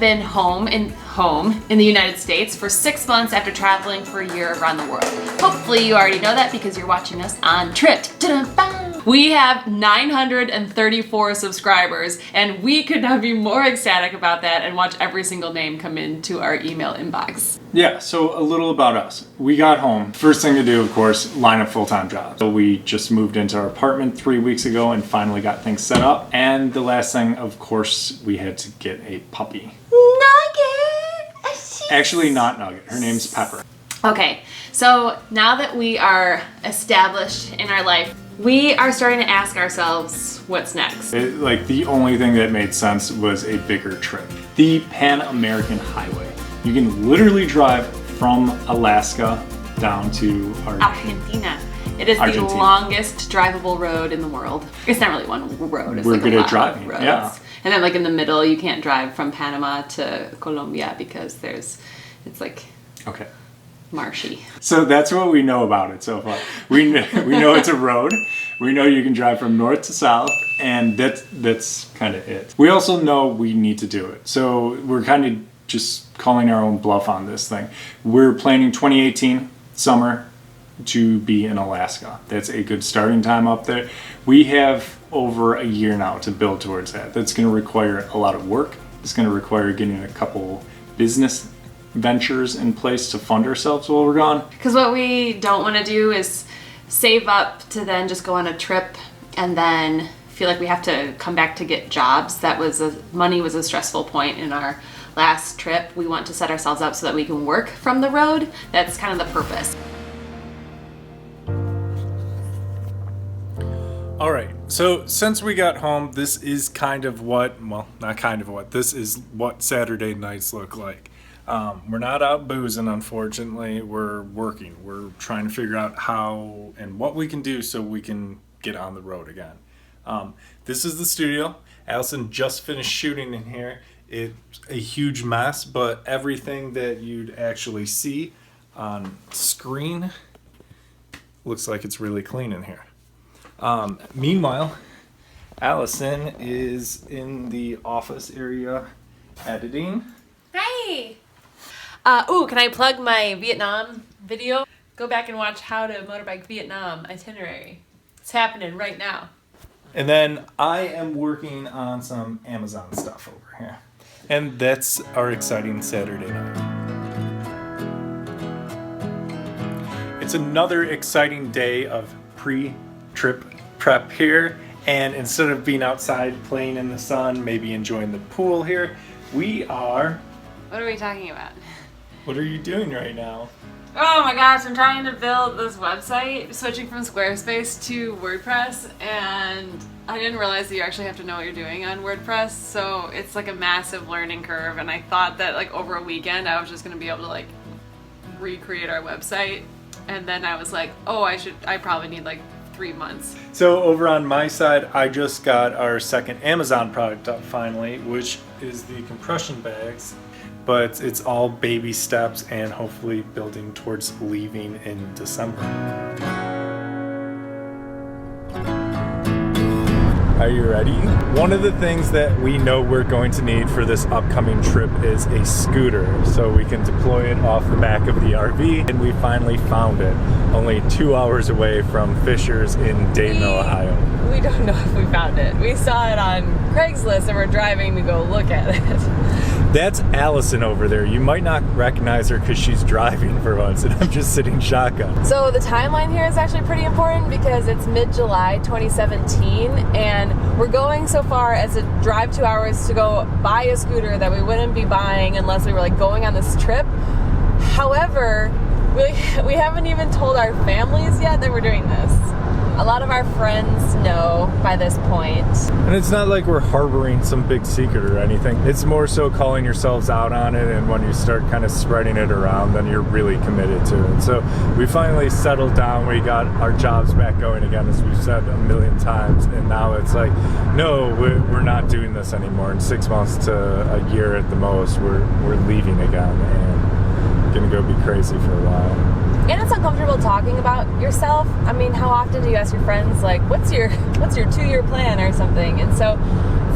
been home in the United States for 6 months after traveling for a year around the world. Hopefully you already know that because you're watching us on Tripped. We have 934 subscribers, and we could not be more ecstatic about that and watch every single name come into our email inbox. Yeah, so a little about us. We got home. First thing to do, of course, line up full-time jobs. So we just moved into our apartment 3 weeks ago and finally got things set up. And the last thing, of course, we had to get a puppy. Nugget! Actually, not Nugget. Her name's Pepper. Okay, so now that we are established in our life, we are starting to ask ourselves what's next. The only thing that made sense was a bigger trip. The Pan-American Highway. You can literally drive from Alaska down to Argentina. It is the longest drivable road in the world. It's not really one road. It's We're like good a at lot driving, of roads. yeah. And then like in the middle, you can't drive from Panama to Colombia because it's like okay. marshy. So that's what we know about it so far. We know it's a road. We know you can drive from north to south, and that's kind of it. We also know we need to do it. So we're kind of just calling our own bluff on this thing. We're planning 2018 summer to be in Alaska. That's a good starting time up there. We have over a year now to build towards that. That's going to require a lot of work. It's going to require getting a couple business ventures in place to fund ourselves while we're gone. Because what we don't want to do is save up to then just go on a trip and then feel like we have to come back to get jobs. Money was a stressful point in our last trip. We want to set ourselves up so that we can work from the road. That's kind of the purpose. All right, so since we got home, this is this is what Saturday nights look like. We're not out boozing, unfortunately. We're working. We're trying to figure out how and what we can do so we can get on the road again. This is the studio. Allison just finished shooting in here. It's a huge mess, but everything that you'd actually see on screen looks like it's really clean in here. Meanwhile, Allison is in the office area editing. Hey! Can I plug my Vietnam video? Go back and watch How to Motorbike Vietnam itinerary. It's happening right now. And then I am working on some Amazon stuff over here. And that's our exciting Saturday night. It's another exciting day of pre-trip prep here. And instead of being outside playing in the sun, maybe enjoying the pool here, we are... What are we talking about? What are you doing right now? Oh my gosh, I'm trying to build this website, switching from Squarespace to WordPress, and I didn't realize that you actually have to know what you're doing on WordPress, so it's like a massive learning curve, and I thought that like over a weekend I was just going to be able to like recreate our website, and then I was like, oh, I probably need like 3 months. So over on my side, I just got our second Amazon product up finally, which is the compression bags. But it's all baby steps and hopefully building towards leaving in December. Are you ready? One of the things that we know we're going to need for this upcoming trip is a scooter, so we can deploy it off the back of the RV, and we finally found it, only 2 hours away from Fisher's in Dayton, Ohio. We don't know if we found it. We saw it on Craigslist and we're driving to go look at it. That's Allison over there. You might not recognize her because she's driving for once, and I'm just sitting shotgun. So the timeline here is actually pretty important because it's mid-July 2017, and we're going so far as to drive 2 hours to go buy a scooter that we wouldn't be buying unless we were like going on this trip. However, we haven't even told our families yet that we're doing this. A lot of our friends know by this point. And it's not like we're harboring some big secret or anything. It's more so calling yourselves out on it, and when you start kind of spreading it around, then you're really committed to it. So we finally settled down. We got our jobs back going again, as we've said a million times, and now it's like, no, we're not doing this anymore. In 6 months to a year at the most, we're leaving again and gonna go be crazy for a while. And it's uncomfortable talking about yourself. I mean, how often do you ask your friends, like, what's your 2-year plan or something? And so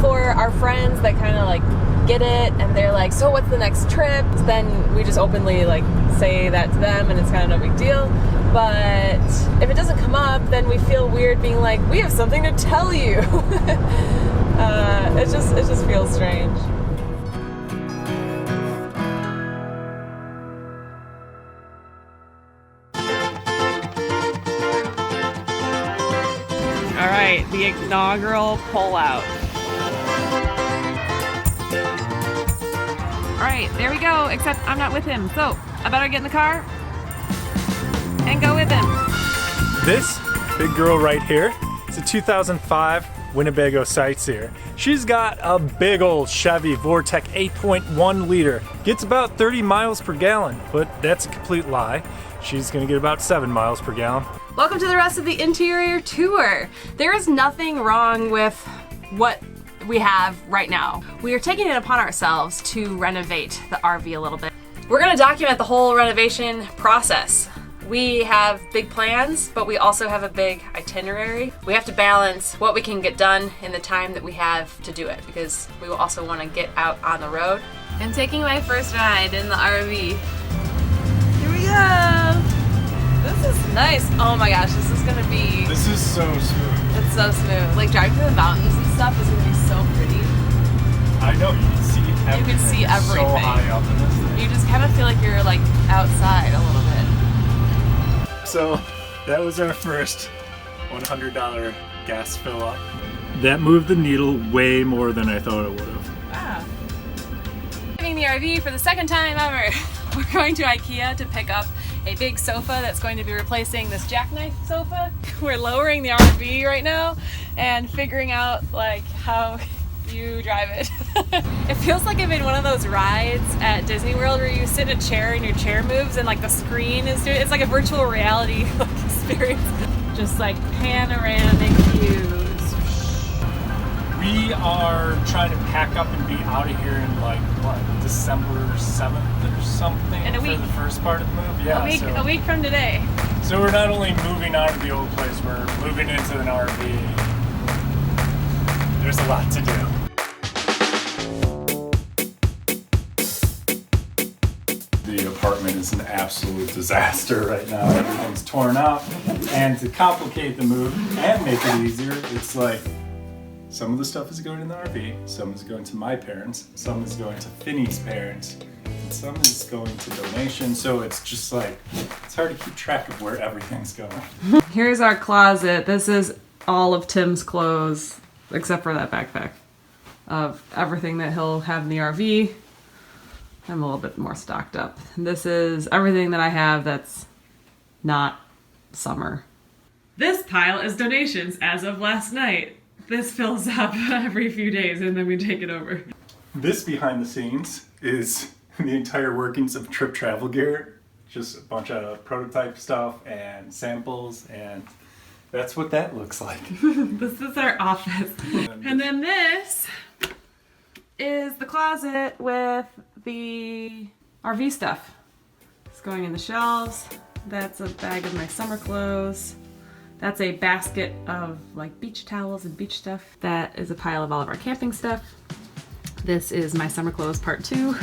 for our friends that kind of like get it and they're like, so what's the next trip? Then we just openly like say that to them and it's kind of no big deal. But if it doesn't come up, then we feel weird being like, we have something to tell you. It just feels strange. All right, the inaugural pullout. All right, there we go, except I'm not with him. So I better get in the car and go with him. This big girl right here is a 2005 Winnebago Sightseer. She's got a big old Chevy Vortec 8.1 liter. Gets about 30 miles per gallon, but that's a complete lie. She's gonna get about 7 miles per gallon. Welcome to the rest of the interior tour. There is nothing wrong with what we have right now. We are taking it upon ourselves to renovate the RV a little bit. We're gonna document the whole renovation process. We have big plans, but we also have a big itinerary. We have to balance what we can get done in the time that we have to do it, because we will also want to get out on the road. I'm taking my first ride in the RV. Here we go. This is nice. Oh my gosh, this is gonna be... This is so smooth. It's so smooth. Like driving through the mountains and stuff is gonna be so pretty. I know, you can see everything. You can see everything. So high up in this thing. You just kind of feel like you're like outside a little bit. So that was our first $100 gas fill up. That moved the needle way more than I thought it would have. Wow. Leaving the RV for the second time ever. We're going to IKEA to pick up a big sofa that's going to be replacing this jackknife sofa. We're lowering the RV right now and figuring out like how you drive it. It feels like I'm in one of those rides at Disney World where you sit in a chair and your chair moves and like the screen is doing, it's like a virtual reality experience. Just like panoramic views. We are trying to pack up and be out of here in like, what, December 7th or something? In a week. For the first part of the move? Yeah. A week from today. So we're not only moving out of the old place, we're moving into an RV. There's a lot to do. The apartment is an absolute disaster right now. Everything's torn up. And to complicate the move and make it easier, it's like some of the stuff is going in the RV, some is going to my parents, some is going to Finney's parents, and some is going to donation. So it's just like, it's hard to keep track of where everything's going. Here's our closet. This is all of Tim's clothes, except for that backpack, of everything that he'll have in the RV. I'm a little bit more stocked up. This is everything that I have that's not summer. This pile is donations as of last night. This fills up every few days and then we take it over. This behind the scenes is the entire workings of Trip Travel Gear. Just a bunch of prototype stuff and samples, and that's what that looks like. This is our office. And then this is the closet with the RV stuff. It's going in the shelves. That's a bag of my summer clothes. That's a basket of like beach towels and beach stuff. That is a pile of all of our camping stuff. This is my summer clothes part 2.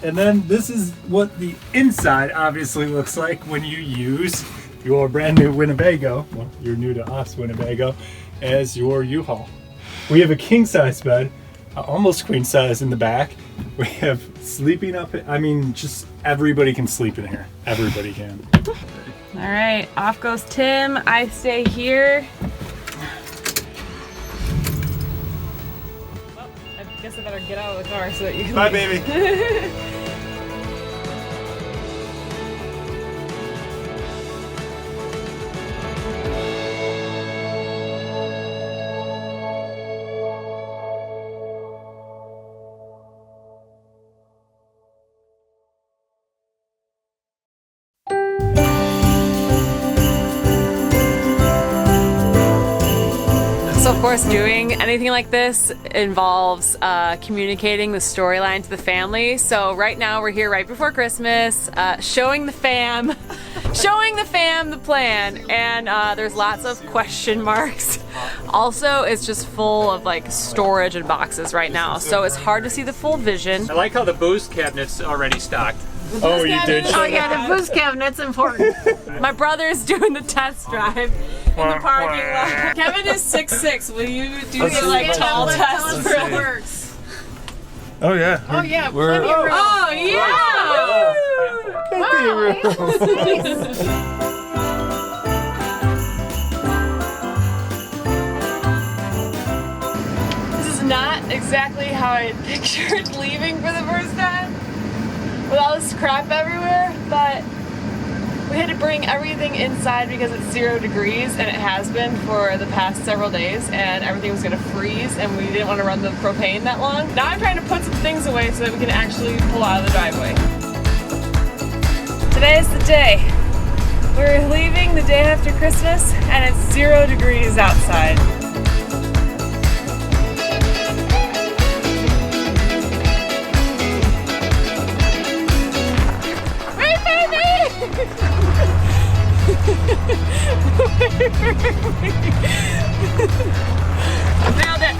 And then this is what the inside obviously looks like when you use your brand new Winnebago, well, you're new to us Winnebago, as your U-Haul. We have a king size bed, almost queen size in the back. We have sleeping up, I mean, just everybody can sleep in here. Everybody can. All right, off goes Tim. I stay here. Well, I guess I better get out of the car so that you can Bye, baby. So Of course, doing anything like this involves communicating the storyline to the family. So right now we're here right before Christmas, showing the fam the plan, and there's lots of question marks. Also, it's just full of like storage and boxes right now, so it's hard to see the full vision. I like how the booze cabinet's already stocked. Oh, you did? Oh yeah, the booze cabinet's important. My brother's doing the test drive in the parking lot. Kevin is 6'6". Will you do the like tall test for it works? Oh yeah. Oh yeah. We're, Oh yeah. This is not exactly how I pictured leaving for the first time, with all this crap everywhere, but we had to bring everything inside because it's 0 degrees, and it has been for the past several days, and everything was gonna freeze, and we didn't want to run the propane that long. Now I'm trying to put some things away so that we can actually pull out of the driveway. Today is the day. We're leaving the day after Christmas, and it's 0 degrees outside. Nailed it.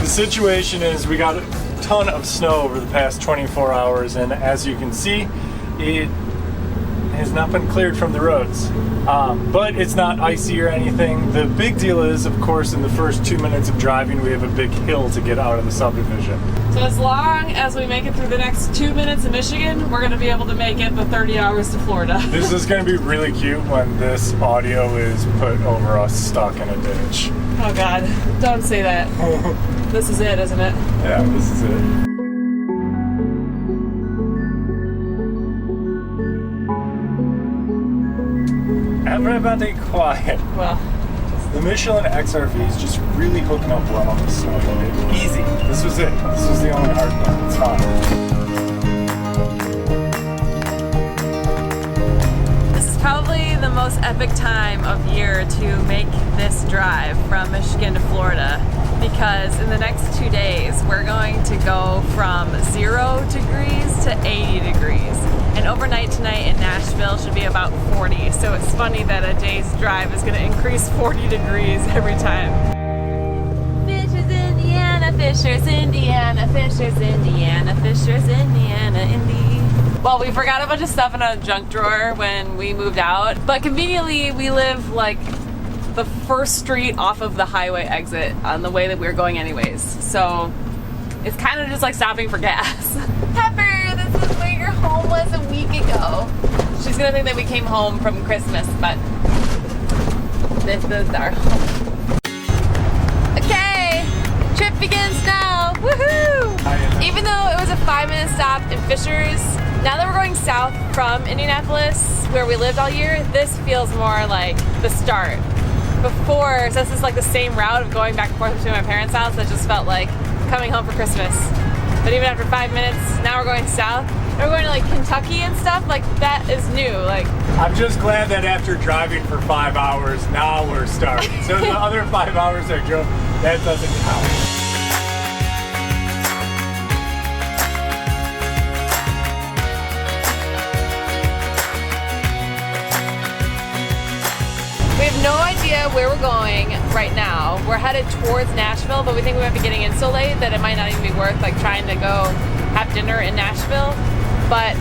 The situation is we got a ton of snow over the past 24 hours, and as you can see, it has not been cleared from the roads. But it's not icy or anything. The big deal is, of course, in the first 2 minutes of driving, we have a big hill to get out of the subdivision. So as long as we make it through the next 2 minutes in Michigan, we're going to be able to make it the 30 hours to Florida. This is going to be really cute when this audio is put over us stuck in a ditch. Oh God, don't say that. This is it, isn't it? Yeah, this is it. Everybody quiet. Well, The Michelin XRV is just really hooking up well on the snow. Easy. This was it. This was the only hard part. It's fine. this is probably the most epic time of year to make this drive from Michigan to Florida, because in the next 2 days we're going to go from 0 degrees to 80 degrees. And overnight tonight in Nashville should be about 40. So it's funny that a day's drive is going to increase 40 degrees every time. Fishers, Indiana, Fishers, Indiana, Fishers, Indiana, Fishers, Indiana, Indy. Well, we forgot a bunch of stuff in a junk drawer when we moved out, but conveniently we live like the first street off of the highway exit on the way that we were going anyways. So it's kind of just like stopping for gas. Pepper, this is where your home was a week ago. She's gonna think that we came home from Christmas, but this is our home. Okay, trip begins now. Woohoo! Even though it was a 5-minute stop in Fishers, now that we're going south from Indianapolis, where we lived all year, this feels more like the start. Before, so this is like the same route of going back and forth between my parents' house, that just felt like coming home for Christmas. But even after 5 minutes, now we're going south. We're going to like Kentucky and stuff, like that is new. Like, I'm just glad that after driving for 5 hours, now we're starting. So the other 5 hours I drove, that doesn't count. we have no idea where we're going right now. We're headed towards Nashville, but we think we might be getting in so late that it might not even be worth like trying to go have dinner in Nashville. But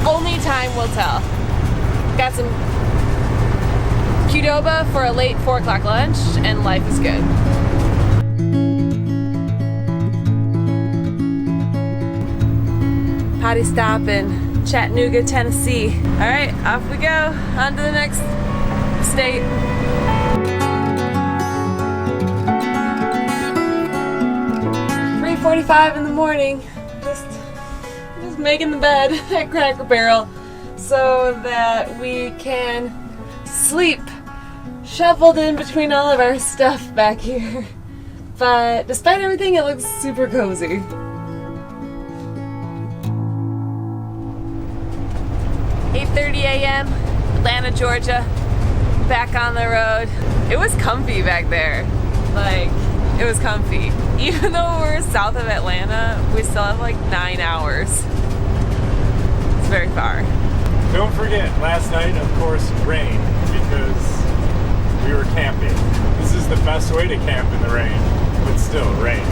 only time will tell. Got some Qdoba for a late 4 o'clock lunch, and life is good. Potty stop in Chattanooga, Tennessee. All right, off we go. On to the next state. 3:45 in the morning. Just making the bed at Cracker Barrel so that we can sleep shuffled in between all of our stuff back here. But despite everything, it looks super cozy. .30 a.m. Atlanta, Georgia. Back on the road. It was comfy back there. Like, It was comfy. Even though we're south of Atlanta, we still have like 9 hours. It's very far. Don't forget, last night, of course, rain because we were camping. This is the best way to camp in the rain, but still rain.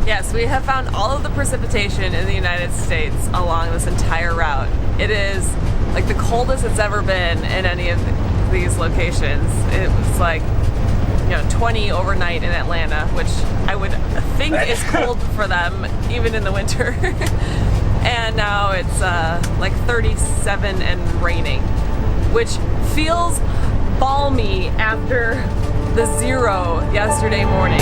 Yes, we have found all of the precipitation in the United States along this entire route. It is like the coldest it's ever been in any of these locations. It was like, 20 overnight in Atlanta, which I would think is cold for them even in the winter. And now it's like 37 and raining, which feels balmy after the 0 yesterday morning.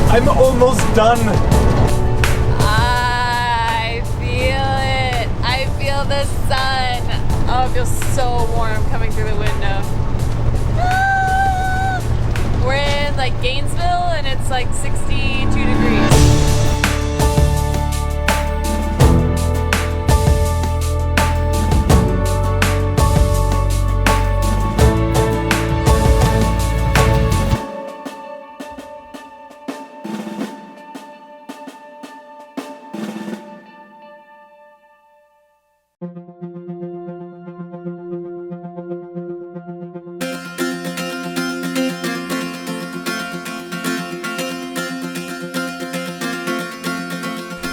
I'm almost done. I feel it. I feel the sun. Oh, it feels so warm coming through the window. Ah! We're in like Gainesville and it's like 62 degrees.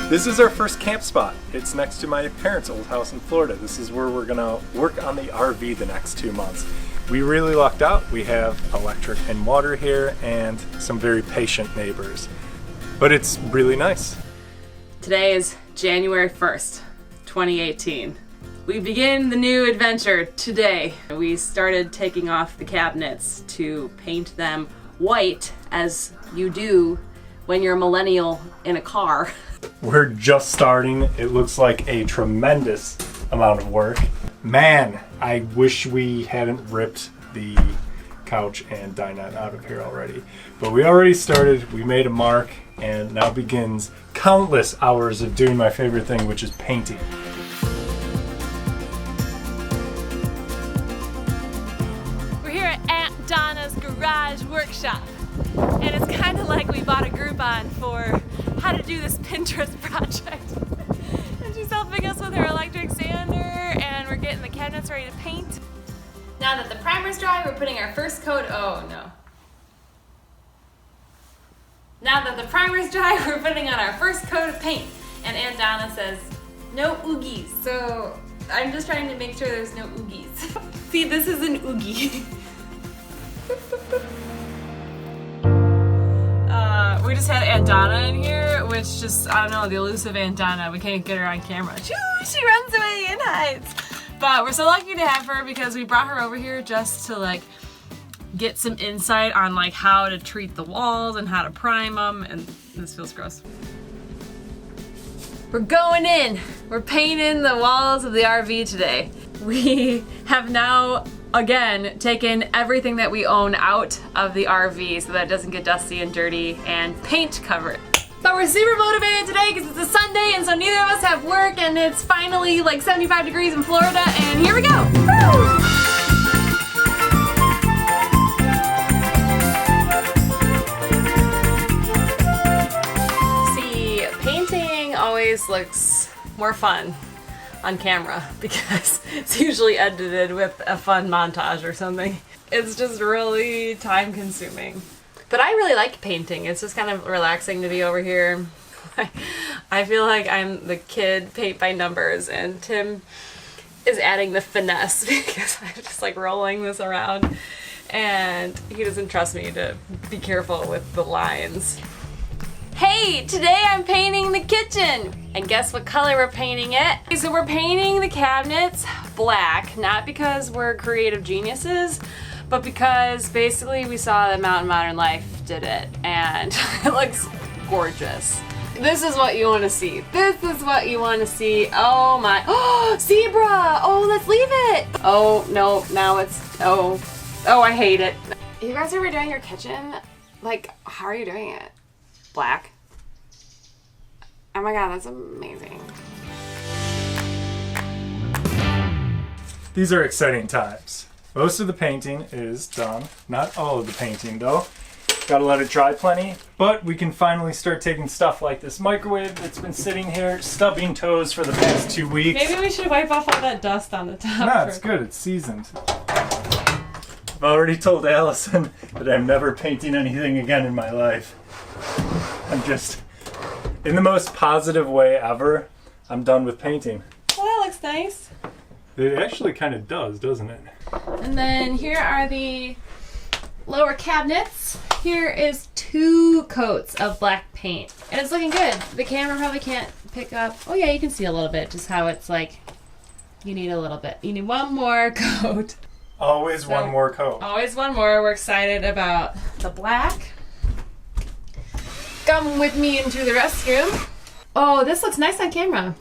This is our first camp spot. It's next to my parents' old house in Florida. This is where we're gonna work on the RV the next 2 months. We really lucked out. We have electric and water here and some very patient neighbors. But it's really nice. Today is January 1st, 2018. We begin the new adventure today. We started taking off the cabinets to paint them white, as you do when you're a millennial in a car. We're just starting. It looks like a tremendous amount of work. Man, I wish we hadn't ripped the couch and dinette out of here already. But we already started, we made a mark, and now begins countless hours of doing my favorite thing, which is painting. We're here at Aunt Donna's Garage Workshop. And it's kind of like we bought a Groupon for how to do this Pinterest project. And she's helping us with her electric sander, and we're getting the cabinets ready to paint. Now that the primer's dry, we're putting our first coat, oh no. Now that the primer's dry, we're putting on our first coat of paint. And Aunt Donna says, no oogies. So I'm just trying to make sure there's no oogies. See, this is an oogie. We just had Aunt Donna in here, which just, I don't know, the elusive Aunt Donna. We can't get her on camera. She runs away and hides. But we're so lucky to have her because we brought her over here just to like get some insight on like how to treat the walls and how to prime them, and this feels gross. We're going in. We're painting the walls of the RV today. We have now again taken everything that we own out of the RV so that it doesn't get dusty and dirty, and paint cover it. But we're super motivated today because it's a Sunday and so neither of us have work, and it's finally like 75 degrees in Florida, and here we go. Woo! See, painting always looks more fun on camera because it's usually edited with a fun montage or something. It's just really time consuming. But I really like painting. It's just kind of relaxing to be over here. I feel like I'm the kid paint by numbers, and Tim is adding the finesse because I'm just like rolling this around and he doesn't trust me to be careful with the lines. Hey, today I'm painting the kitchen! And guess what color we're painting it? So we're painting the cabinets black, not because we're creative geniuses, but because basically we saw that Mountain Modern Life did it, and it looks gorgeous. This is what you want to see. This is what you want to see. Oh my, oh, zebra! Oh, let's leave it! Oh, no, now it's, oh, I hate it. You guys ever doing your kitchen? Like, how are you doing it? Black? Oh my god, that's amazing. these are exciting times. Most of the painting is done. Not all of the painting though. Gotta let it dry plenty. But we can finally start taking stuff like this microwave that's been sitting here stubbing toes for the past 2 weeks. Maybe we should wipe off all that dust on the top. No, it's good. It's seasoned. I've already told Allison that I'm never painting anything again in my life. I'm just, in the most positive way ever, I'm done with painting. Well, that looks nice. It actually kind of does, doesn't it? And then here are the lower cabinets. Here is 2 coats of black paint. And it's looking good. The camera probably can't pick up. Oh yeah, you can see a little bit, just how it's like, you need a little bit. You need one more coat. Always one more coat. Always one more. We're excited about the black. Come with me into the restroom. Oh, this looks nice on camera.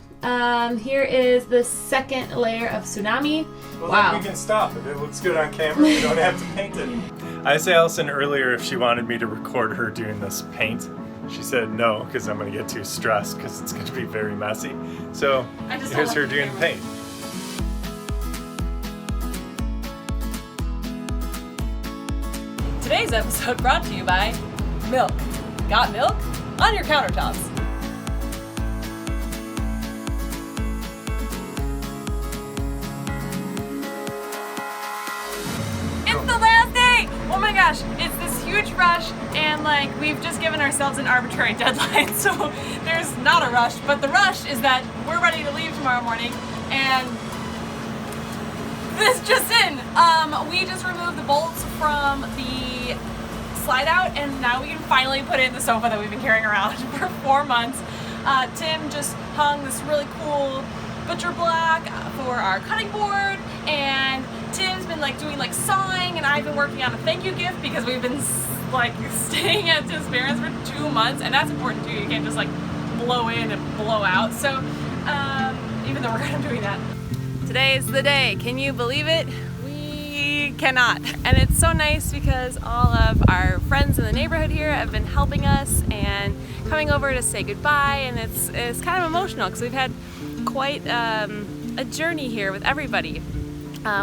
Here is the second layer of tsunami. Well, wow. then we can stop. If it looks good on camera, we don't have to paint it. I asked Allison earlier if she wanted me to record her doing this paint. She said no, because I'm going to get too stressed, because it's going to be very messy. So here's her doing the paint. Today's episode brought to you by milk. Got milk? On your countertops. It's the last day! Oh my gosh, it's this huge rush, and like we've just given ourselves an arbitrary deadline, so there's not a rush, but the rush is that we're ready to leave tomorrow morning, and this just in. We just removed the bolts from the slide out, and now we can finally put in the sofa that we've been carrying around for 4 months. Tim just hung this really cool butcher block for our cutting board, and Tim's been like doing like sawing, and I've been working on a thank you gift because we've been like staying at Tim's parents for 2 months, and that's important too. You can't just like blow in and blow out. So even though we're kind of doing that. Today's the day. Can you believe it? We cannot. And it's so nice because all of our friends in the neighborhood here have been helping us and coming over to say goodbye, and it's kind of emotional because we've had quite a journey here with everybody.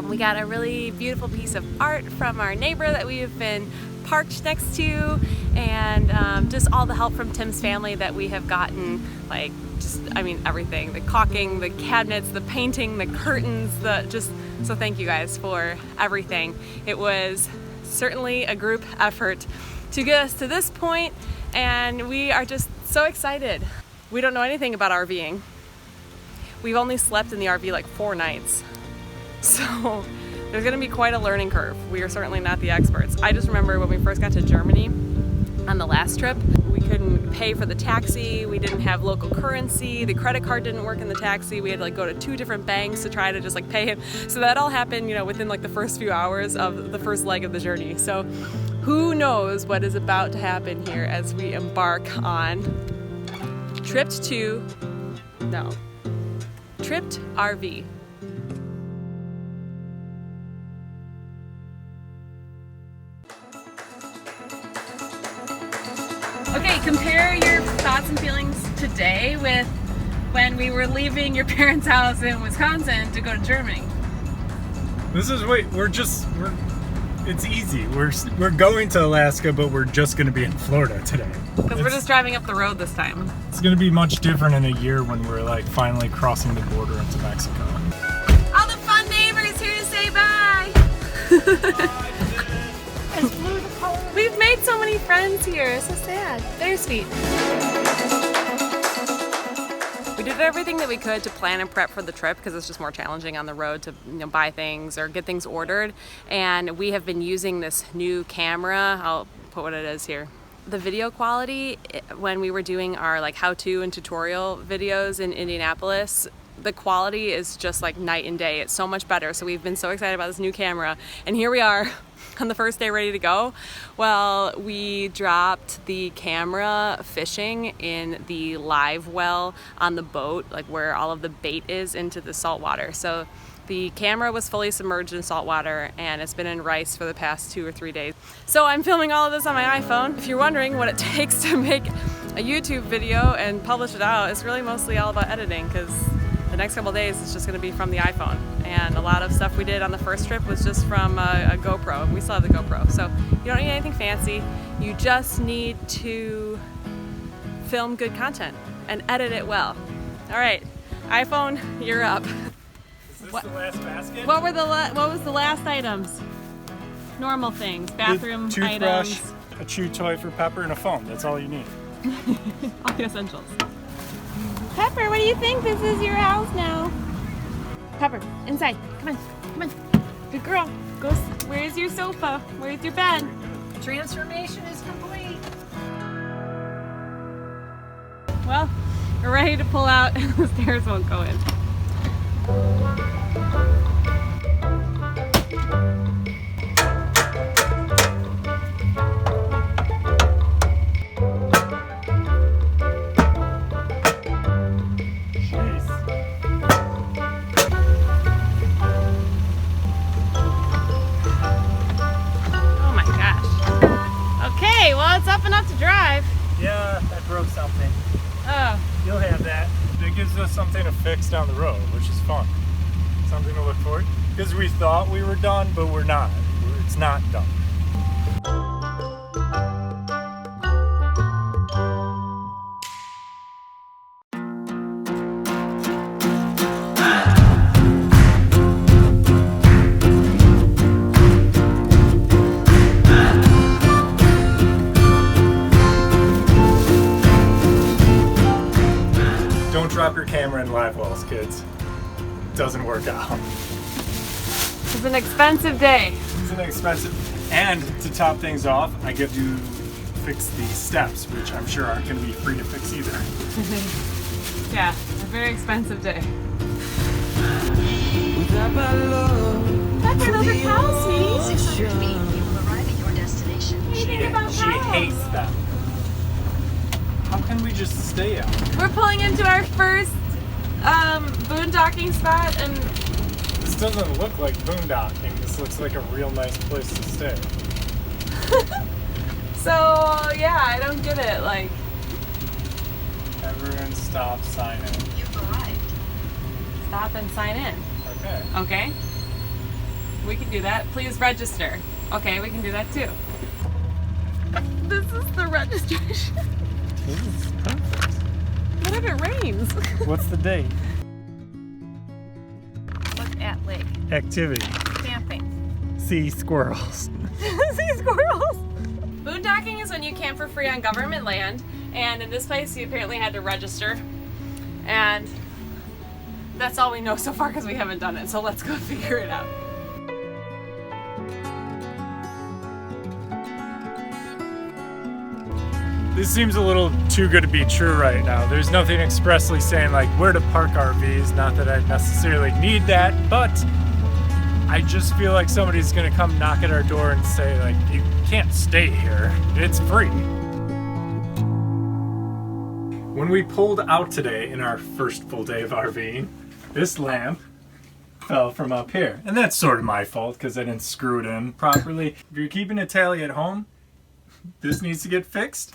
We got a really beautiful piece of art from our neighbor that we have been parked next to, and just all the help from Tim's family that we have gotten, like just, I mean, everything, the caulking, the cabinets, the painting, the curtains, so thank you guys for everything. It was certainly a group effort to get us to this point, and we are just so excited. We don't know anything about RVing. We've only slept in the RV like 4 nights. So there's gonna be quite a learning curve. We are certainly not the experts. I just remember when we first got to Germany on the last trip, we couldn't pay for the taxi, we didn't have local currency, the credit card didn't work in the taxi, we had to like go to 2 different banks to try to just like pay him. So that all happened, you know, within like the first few hours of the first leg of the journey. So who knows what is about to happen here as we embark on Tripped RV. Okay, compare your thoughts and feelings today with when we were leaving your parents' house in Wisconsin to go to Germany. It's easy. We're going to Alaska, but we're just going to be in Florida today. Because we're just driving up the road this time. It's going to be much different in a year when we're like finally crossing the border into Mexico. All the fun neighbors here to say bye. We've made so many friends here. So sad. Very sweet. We did everything that we could to plan and prep for the trip because it's just more challenging on the road to, you know, buy things or get things ordered. And we have been using this new camera. I'll put what it is here. The video quality when we were doing our like how-to and tutorial videos in Indianapolis, the quality is just like night and day. It's so much better. So we've been so excited about this new camera, and here we are on the first day ready to go. Well, we dropped the camera fishing in the live well on the boat, like where all of the bait is, into the salt water. So the camera was fully submerged in salt water, and it's been in rice for the past 2 or 3 days. So I'm filming all of this on my iPhone. If you're wondering what it takes to make a YouTube video and publish it out, it's really mostly all about editing, because the next couple of days is just going to be from the iPhone. And a lot of stuff we did on the first trip was just from a GoPro. We still have the GoPro. So you don't need anything fancy. You just need to film good content and edit it well. All right, iPhone, you're up. Is this the last basket? What was the last items? Normal things, bathroom Toothbrush, items. a chew toy for Pepper, and a phone. That's all you need. All the essentials. Pepper, what do you think? This is your house now. Pepper, inside. Come on, come on. Good girl. Go. Where's your sofa? Where's your bed? Transformation is complete. Well, we're ready to pull out and the stairs won't go in. It's up enough to drive. Yeah, I broke something. Oh. You'll have that. It gives us something to fix down the road, which is fun. Something to look forward. Because we thought we were done, but we're not. It's not done. Don't drop your camera in live wells, kids. It doesn't work out. It's an expensive day. It's an expensive, and to top things off, I get to fix the steps, which I'm sure aren't going to be free to fix either. Yeah, a very expensive day. Pepper, those are cows, sweetie. 600 feet, you will arrive at your destination. She hates them. How can we just stay out? We're pulling into our first boondocking spot, and This doesn't look like boondocking. This looks like a real nice place to stay. so yeah, I don't get it. Like, Everyone stop, sign in. You've arrived. stop and sign in. Okay. Okay, we can do that. Please register. Okay, we can do that too. This is the registration. This is perfect. What if it rains? What's the date? Look at lake. Activity. Camping. See squirrels. See squirrels. Boondocking is when you camp for free on government land, and in this place you apparently had to register, and that's all we know so far because we haven't done it, so let's go figure it out. This seems a little too good to be true right now. There's nothing expressly saying like where to park RVs, not that I necessarily need that, but I just feel like somebody's gonna come knock at our door and say like, you can't stay here, it's free. When we pulled out today in our first full day of RVing, this lamp fell from up here. And that's sort of my fault because I didn't screw it in properly. If you're keeping a tally at home, this needs to get fixed.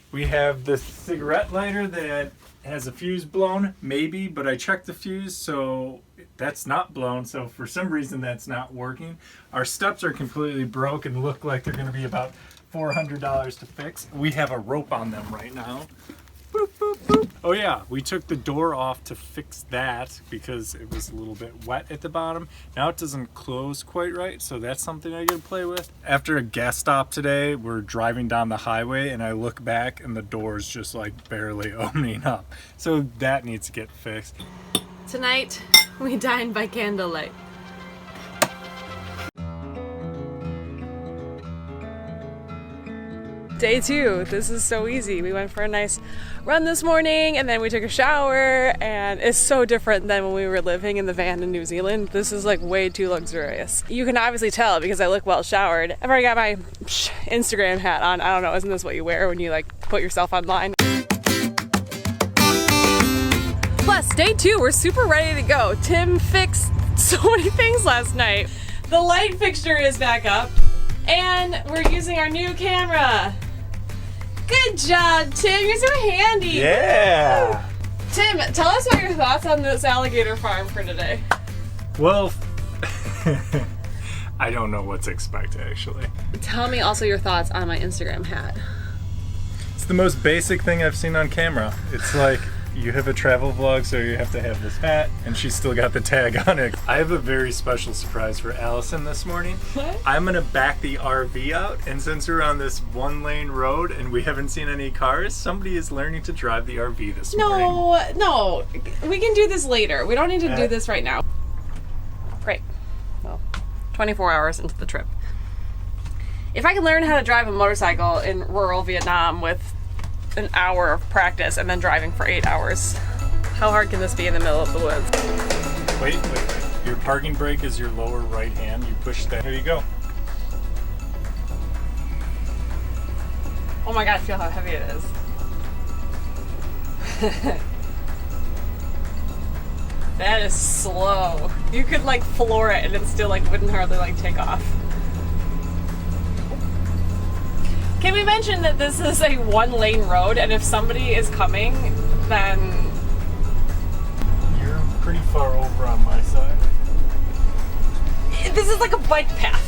We have this cigarette lighter that has a fuse blown, maybe, but I checked the fuse, so that's not blown, so for some reason that's not working. Our steps are completely broke and look like they're gonna be about $400 to fix. We have a rope on them right now. Boop, boop, boop. Oh yeah, we took the door off to fix that because it was a little bit wet at the bottom. Now it doesn't close quite right, so that's something I gotta play with. After a gas stop today, we're driving down the highway and I look back and the door's just like barely opening up. So that needs to get fixed. Tonight, we dine by candlelight. Day 2, this is so easy. We went for a nice run this morning and then we took a shower, and it's so different than when we were living in the van in New Zealand. This is like way too luxurious. You can obviously tell because I look well showered. I've already got my Instagram hat on. I don't know, isn't this what you wear when you like put yourself online? Plus, day 2, we're super ready to go. Tim fixed so many things last night. The light fixture is back up and we're using our new camera. Good job, Tim. You're so handy. Yeah. Tim, tell us what your thoughts on this alligator farm for today. Well, I don't know what to expect, actually. Tell me also your thoughts on my Instagram hat. It's the most basic thing I've seen on camera. It's like, you have a travel vlog, so you have to have this hat, and she's still got the tag on it. I have a very special surprise for Allison this morning. What? I'm gonna back the RV out, and since we're on this one-lane road and we haven't seen any cars, somebody is learning to drive the RV this morning. No, we can do this later. We don't need to do this right now. Great. Well, 24 hours into the trip. If I can learn how to drive a motorcycle in rural Vietnam with an hour of practice and then driving for 8 hours, how hard can this be in the middle of the woods? Wait. Your parking brake is your lower right hand. You push that. Here you go. Oh my god, feel how heavy it is. That is slow. You could like floor it and it still like wouldn't hardly like take off. Can we mention that this is a one-lane road, and if somebody is coming, then You're pretty far over on my side. this is like a bike path.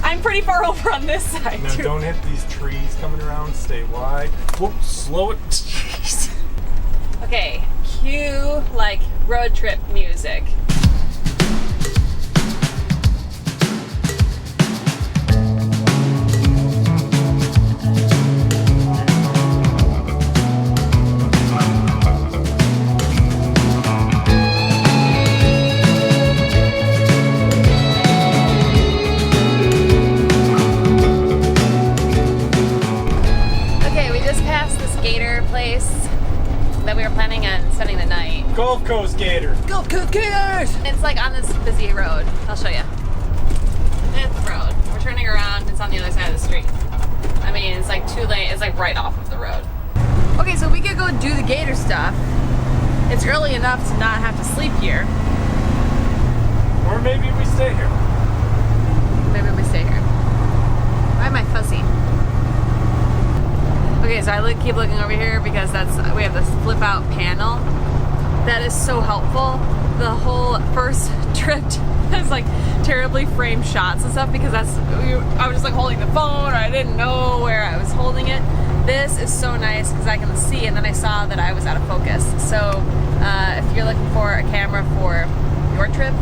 I'm pretty far over on this side Now too. don't hit these trees coming around. Stay wide. Whoop, slow it. Jeez. Okay, cue like road trip music. That we were planning on spending the night. Gulf Coast Gator. Gulf Coast Gators! It's like on this busy road. I'll show you. It's the road. We're turning around. It's on the other side of the street. I mean, it's like 2 lane. It's like right off of the road. Okay, so we could go do the gator stuff. It's early enough to not have to sleep here. Or maybe we stay here. Maybe we stay here. Why am I fuzzy? Okay, so I keep looking over here because we have this flip out panel that is so helpful. The whole first trip has like terribly framed shots and stuff because I was just like holding the phone, or I didn't know where I was holding it. This is so nice because I can see, and then I saw that I was out of focus. So if you're looking for a camera for your trip,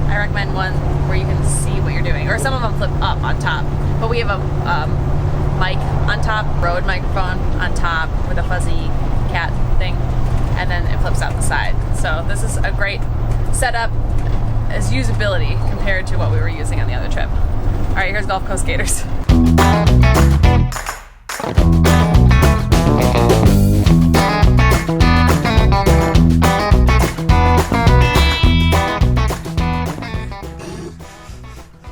I recommend one where you can see what you're doing. Or some of them flip up on top, but we have a mic on top, Rode microphone on top with a fuzzy cat thing, and then it flips out the side. So this is a great setup as usability compared to what we were using on the other trip. All right, here's Gulf Coast Gators.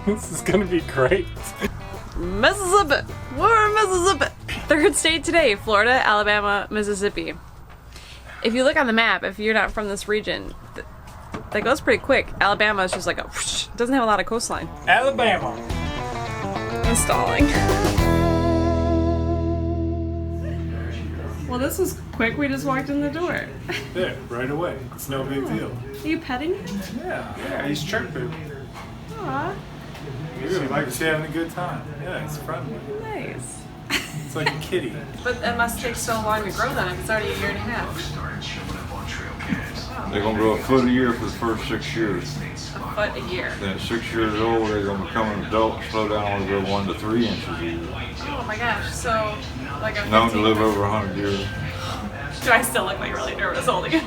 This is gonna be great. Mississippi. We're in Mississippi. Third state today: Florida, Alabama, Mississippi. If you look on the map, if you're not from this region, that goes pretty quick. Alabama is just like a whoosh. It doesn't have a lot of coastline. Alabama. Installing. Well, this was quick. We just walked in the door. There, right away. It's no big deal. Are you petting him? Yeah, he's chirping. Aw, He's having a good time. Yeah, he's friendly. nice. It's like a kitty. But it must take so long to grow them. It's already a year and a half. They're gonna grow a foot a year for the first 6 years. A foot a year. Then at 6 years old, they're gonna become an adult, slow down, only grow 1 to 3 inches a year. Oh my gosh. So, like a Known to 15 live over 100 years. Do I still look like really nervous holding it?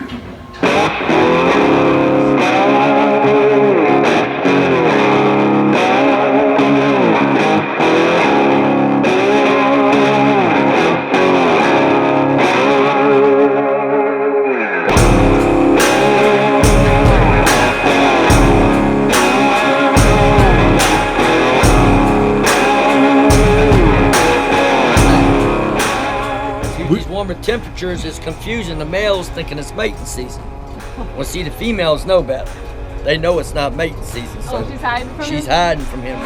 These warmer temperatures is confusing the males thinking it's mating season. Well, see, the females know better. They know it's not mating season, so Oh, she's hiding from she's him? hiding from him.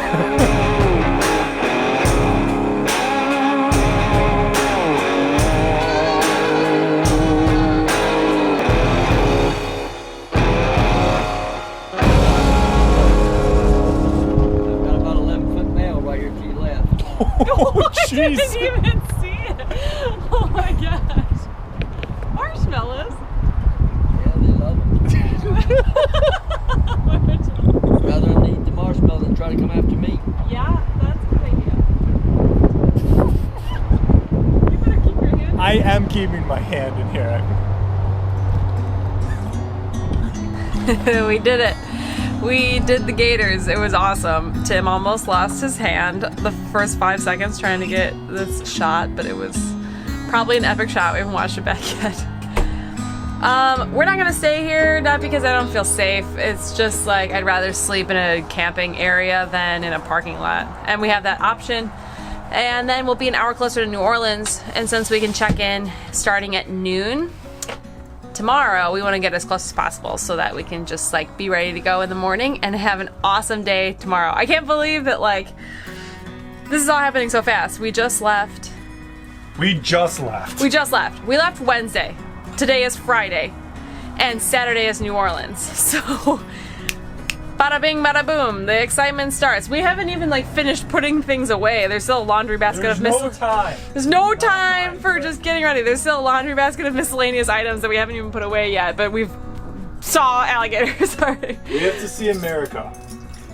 Jeez. didn't even see it. Oh my gosh. Marshmallows. Yeah, they love them. Rather than eat the marshmallow than try to come after me. Yeah, that's a good idea. You better keep your hand. I am keeping my hand in here. We did it. We did the gators. It was awesome. Tim almost lost his hand the first 5 seconds trying to get this shot, but it was probably an epic shot. We haven't watched it back yet. We're not gonna stay here, not because I don't feel safe. It's just like I'd rather sleep in a camping area than in a parking lot. And we have that option. And then we'll be an hour closer to New Orleans. And since we can check in starting at noon, tomorrow we want to get as close as possible so that we can just like be ready to go in the morning and have an awesome day tomorrow. I can't believe that like this is all happening so fast. We just left. We just left. We left Wednesday. Today is Friday and Saturday is New Orleans. So bada bing bada boom, the excitement starts. We haven't even like finished putting things away. There's still a laundry basket of There's no time for just getting ready. There's still a laundry basket of miscellaneous items that we haven't even put away yet, but we've saw alligators already. We have to see America.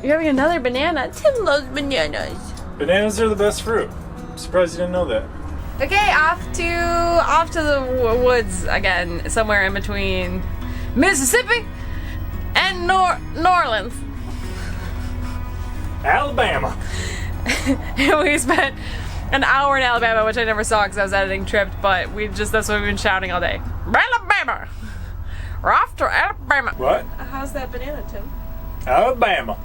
You're having another banana. Tim loves bananas. Bananas are the best fruit. I'm surprised you didn't know that. Okay, off to the woods again, somewhere in between Mississippi and New Orleans. Alabama. We spent an hour in Alabama, which I never saw because I was editing Tripped, but that's what we've been shouting all day. Alabama! We're off to Alabama. What? How's that banana, Tim? Alabama.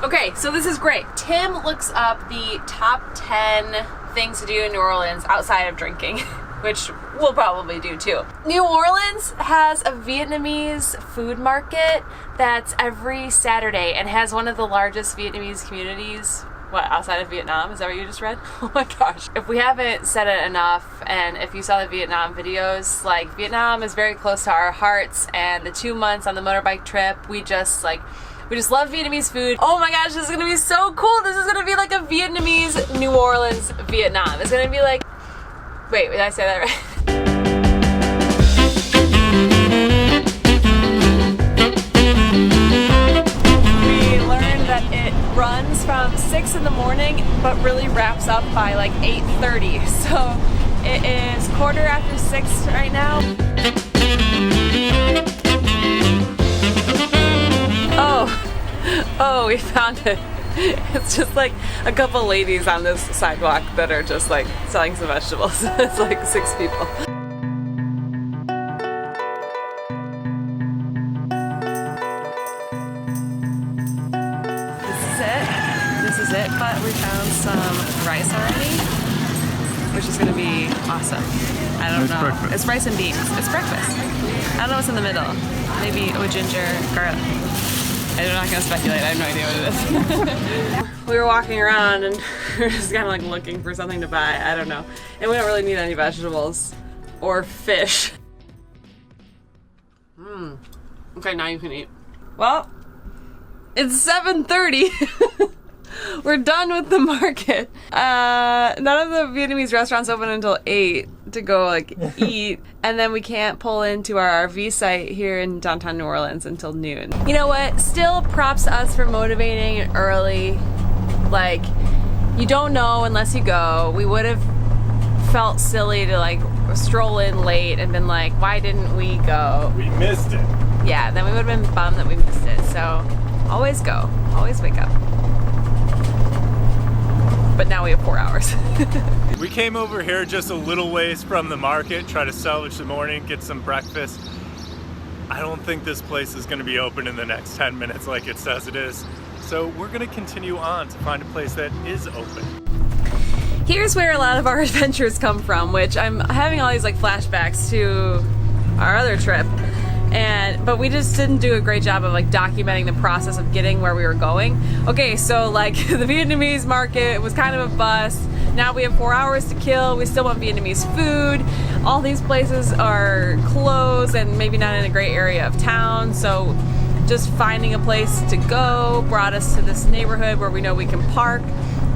Okay, so this is great. Tim looks up the top 10 things to do in New Orleans outside of drinking, which we'll probably do too. New Orleans has a Vietnamese food market that's every Saturday and has one of the largest Vietnamese communities. What, outside of Vietnam? Is that what you just read? Oh my gosh. If we haven't said it enough, and if you saw the Vietnam videos, like Vietnam is very close to our hearts, and the 2 months on the motorbike trip, we just love Vietnamese food. Oh my gosh, this is gonna be so cool. This is gonna be like a Vietnamese New Orleans, Vietnam. It's gonna be like, wait, did I say that right? We learned that it runs from 6 in the morning, but really wraps up by like 8:30. So it is 6:15 right now. Oh, we found it. It's just like a couple ladies on this sidewalk that are just like selling some vegetables. It's like 6 people. This is it, but we found some rice already, which is gonna be awesome. I don't know. Breakfast. It's rice and beans. It's breakfast. I don't know what's in the middle. Maybe ginger, garlic. I'm not gonna speculate, I have no idea what it is. We were walking around and we were just kind of like looking for something to buy, I don't know. And we don't really need any vegetables or fish. Okay, now you can eat. Well, it's 7:30. We're done with the market. None of the Vietnamese restaurants open until 8 to go like eat, and then we can't pull into our RV site here in downtown New Orleans until noon. You know what? Still props to us for motivating early. Like, you don't know unless you go. We would have felt silly to like stroll in late and been like, why didn't we go? We missed it. Yeah, then we would have been bummed that we missed it. So always go. Always wake up. But now we have 4 hours. We came over here just a little ways from the market, try to salvage the morning, get some breakfast. I don't think this place is gonna be open in the next 10 minutes like it says it is. So we're gonna continue on to find a place that is open. Here's where a lot of our adventures come from, which I'm having all these like flashbacks to our other trip. But we just didn't do a great job of like documenting the process of getting where we were going. Okay, so like the Vietnamese market was kind of a bust. Now we have 4 hours to kill. We still want Vietnamese food. All these places are closed and maybe not in a great area of town. So just finding a place to go brought us to this neighborhood where we know we can park.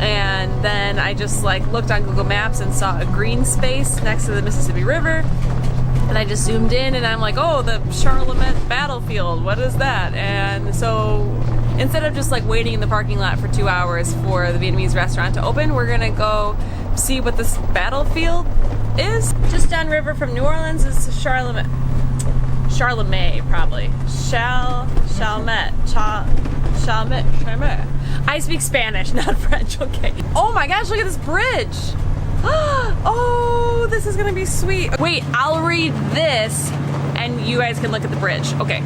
And then I just like looked on Google Maps and saw a green space next to the Mississippi River. And I just zoomed in and I'm like, oh, the Charlemont battlefield, what is that? And so instead of just like waiting in the parking lot for 2 hours for the Vietnamese restaurant to open, we're gonna go see what this battlefield is. Just downriver from New Orleans is Charlemont probably. Chalmette. I speak Spanish, not French, okay. Oh my gosh, look at this bridge. Oh, this is gonna be sweet. Wait, I'll read this and you guys can look at the bridge. Okay.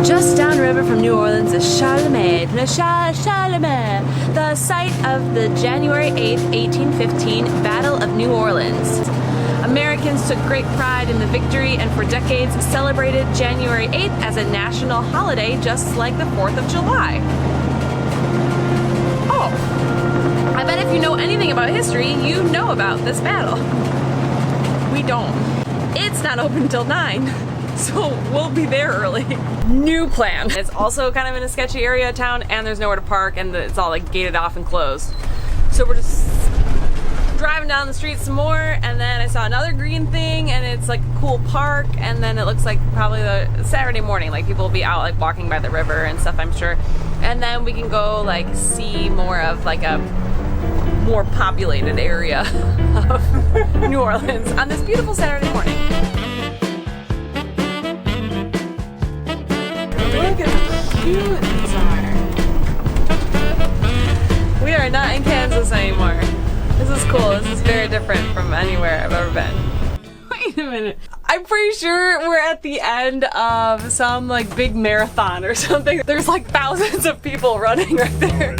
Just downriver from New Orleans is Charlemont, the site of the January 8th, 1815 Battle of New Orleans. Americans took great pride in the victory and for decades celebrated January 8th as a national holiday just like the 4th of July. Oh, I bet if you know anything about history, you know about this battle. We don't. It's not open until 9, so we'll be there early. New plan. It's also kind of in a sketchy area of town and there's nowhere to park and it's all like gated off and closed. So we're just driving down the street some more and then I saw another green thing and it's like a cool park and then it looks like probably the Saturday morning, like people will be out like walking by the river and stuff, I'm sure. And then we can go like see more of like a more populated area of New Orleans on this beautiful Saturday morning. Look at how cute these are. We are not in Kansas anymore. This is cool. This is very different from anywhere I've ever been. Wait a minute. I'm pretty sure we're at the end of some like big marathon or something. There's like thousands of people running right there.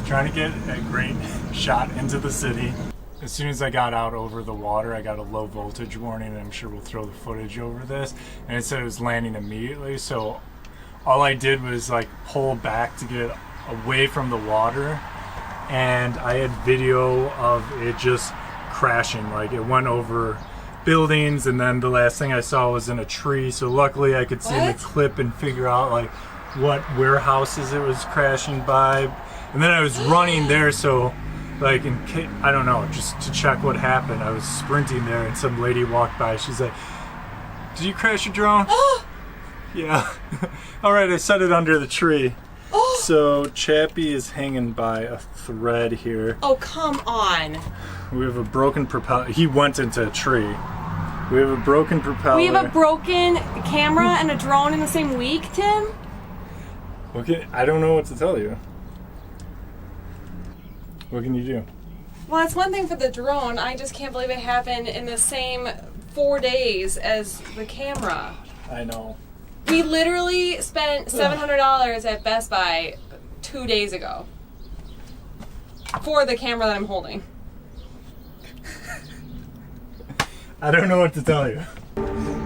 Trying to get a great shot into the city. As soon as I got out over the water, I got a low voltage warning, and I'm sure we'll throw the footage over this. And it said it was landing immediately, so all I did was like pull back to get away from the water, and I had video of it just crashing. Like it went over buildings, and then the last thing I saw was in a tree. So luckily I could see in the clip and figure out like what warehouses it was crashing by. And then I was running there, so like in case, I don't know, just to check what happened. I was sprinting there and some lady walked by. She's like, "Did you crash your drone?" Yeah. All right, I set it under the tree. So Chappie is hanging by a thread here. Oh, come on. We have a broken propeller. He went into a tree. We have a broken propeller. We have a broken camera and a drone in the same week, Tim? Okay, I don't know what to tell you. What can you do? Well, it's one thing for the drone. I just can't believe it happened in the same 4 days as the camera. I know. We literally spent $700 at Best Buy 2 days ago for the camera that I'm holding. I don't know what to tell you.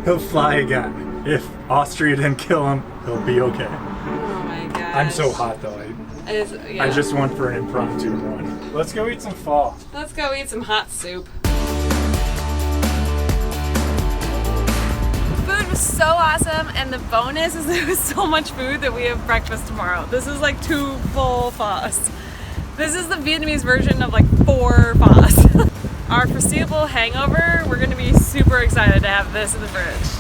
He'll fly again. If Austria didn't kill him, he'll be okay. Oh my gosh. I'm so hot though. Yeah. I just went for an impromptu run. Let's go eat some pho. Let's go eat some hot soup. Food was so awesome, and the bonus is there was so much food that we have breakfast tomorrow. This is like 2 full phos. This is the Vietnamese version of like 4 phos. Our foreseeable hangover, we're gonna be super excited to have this in the fridge.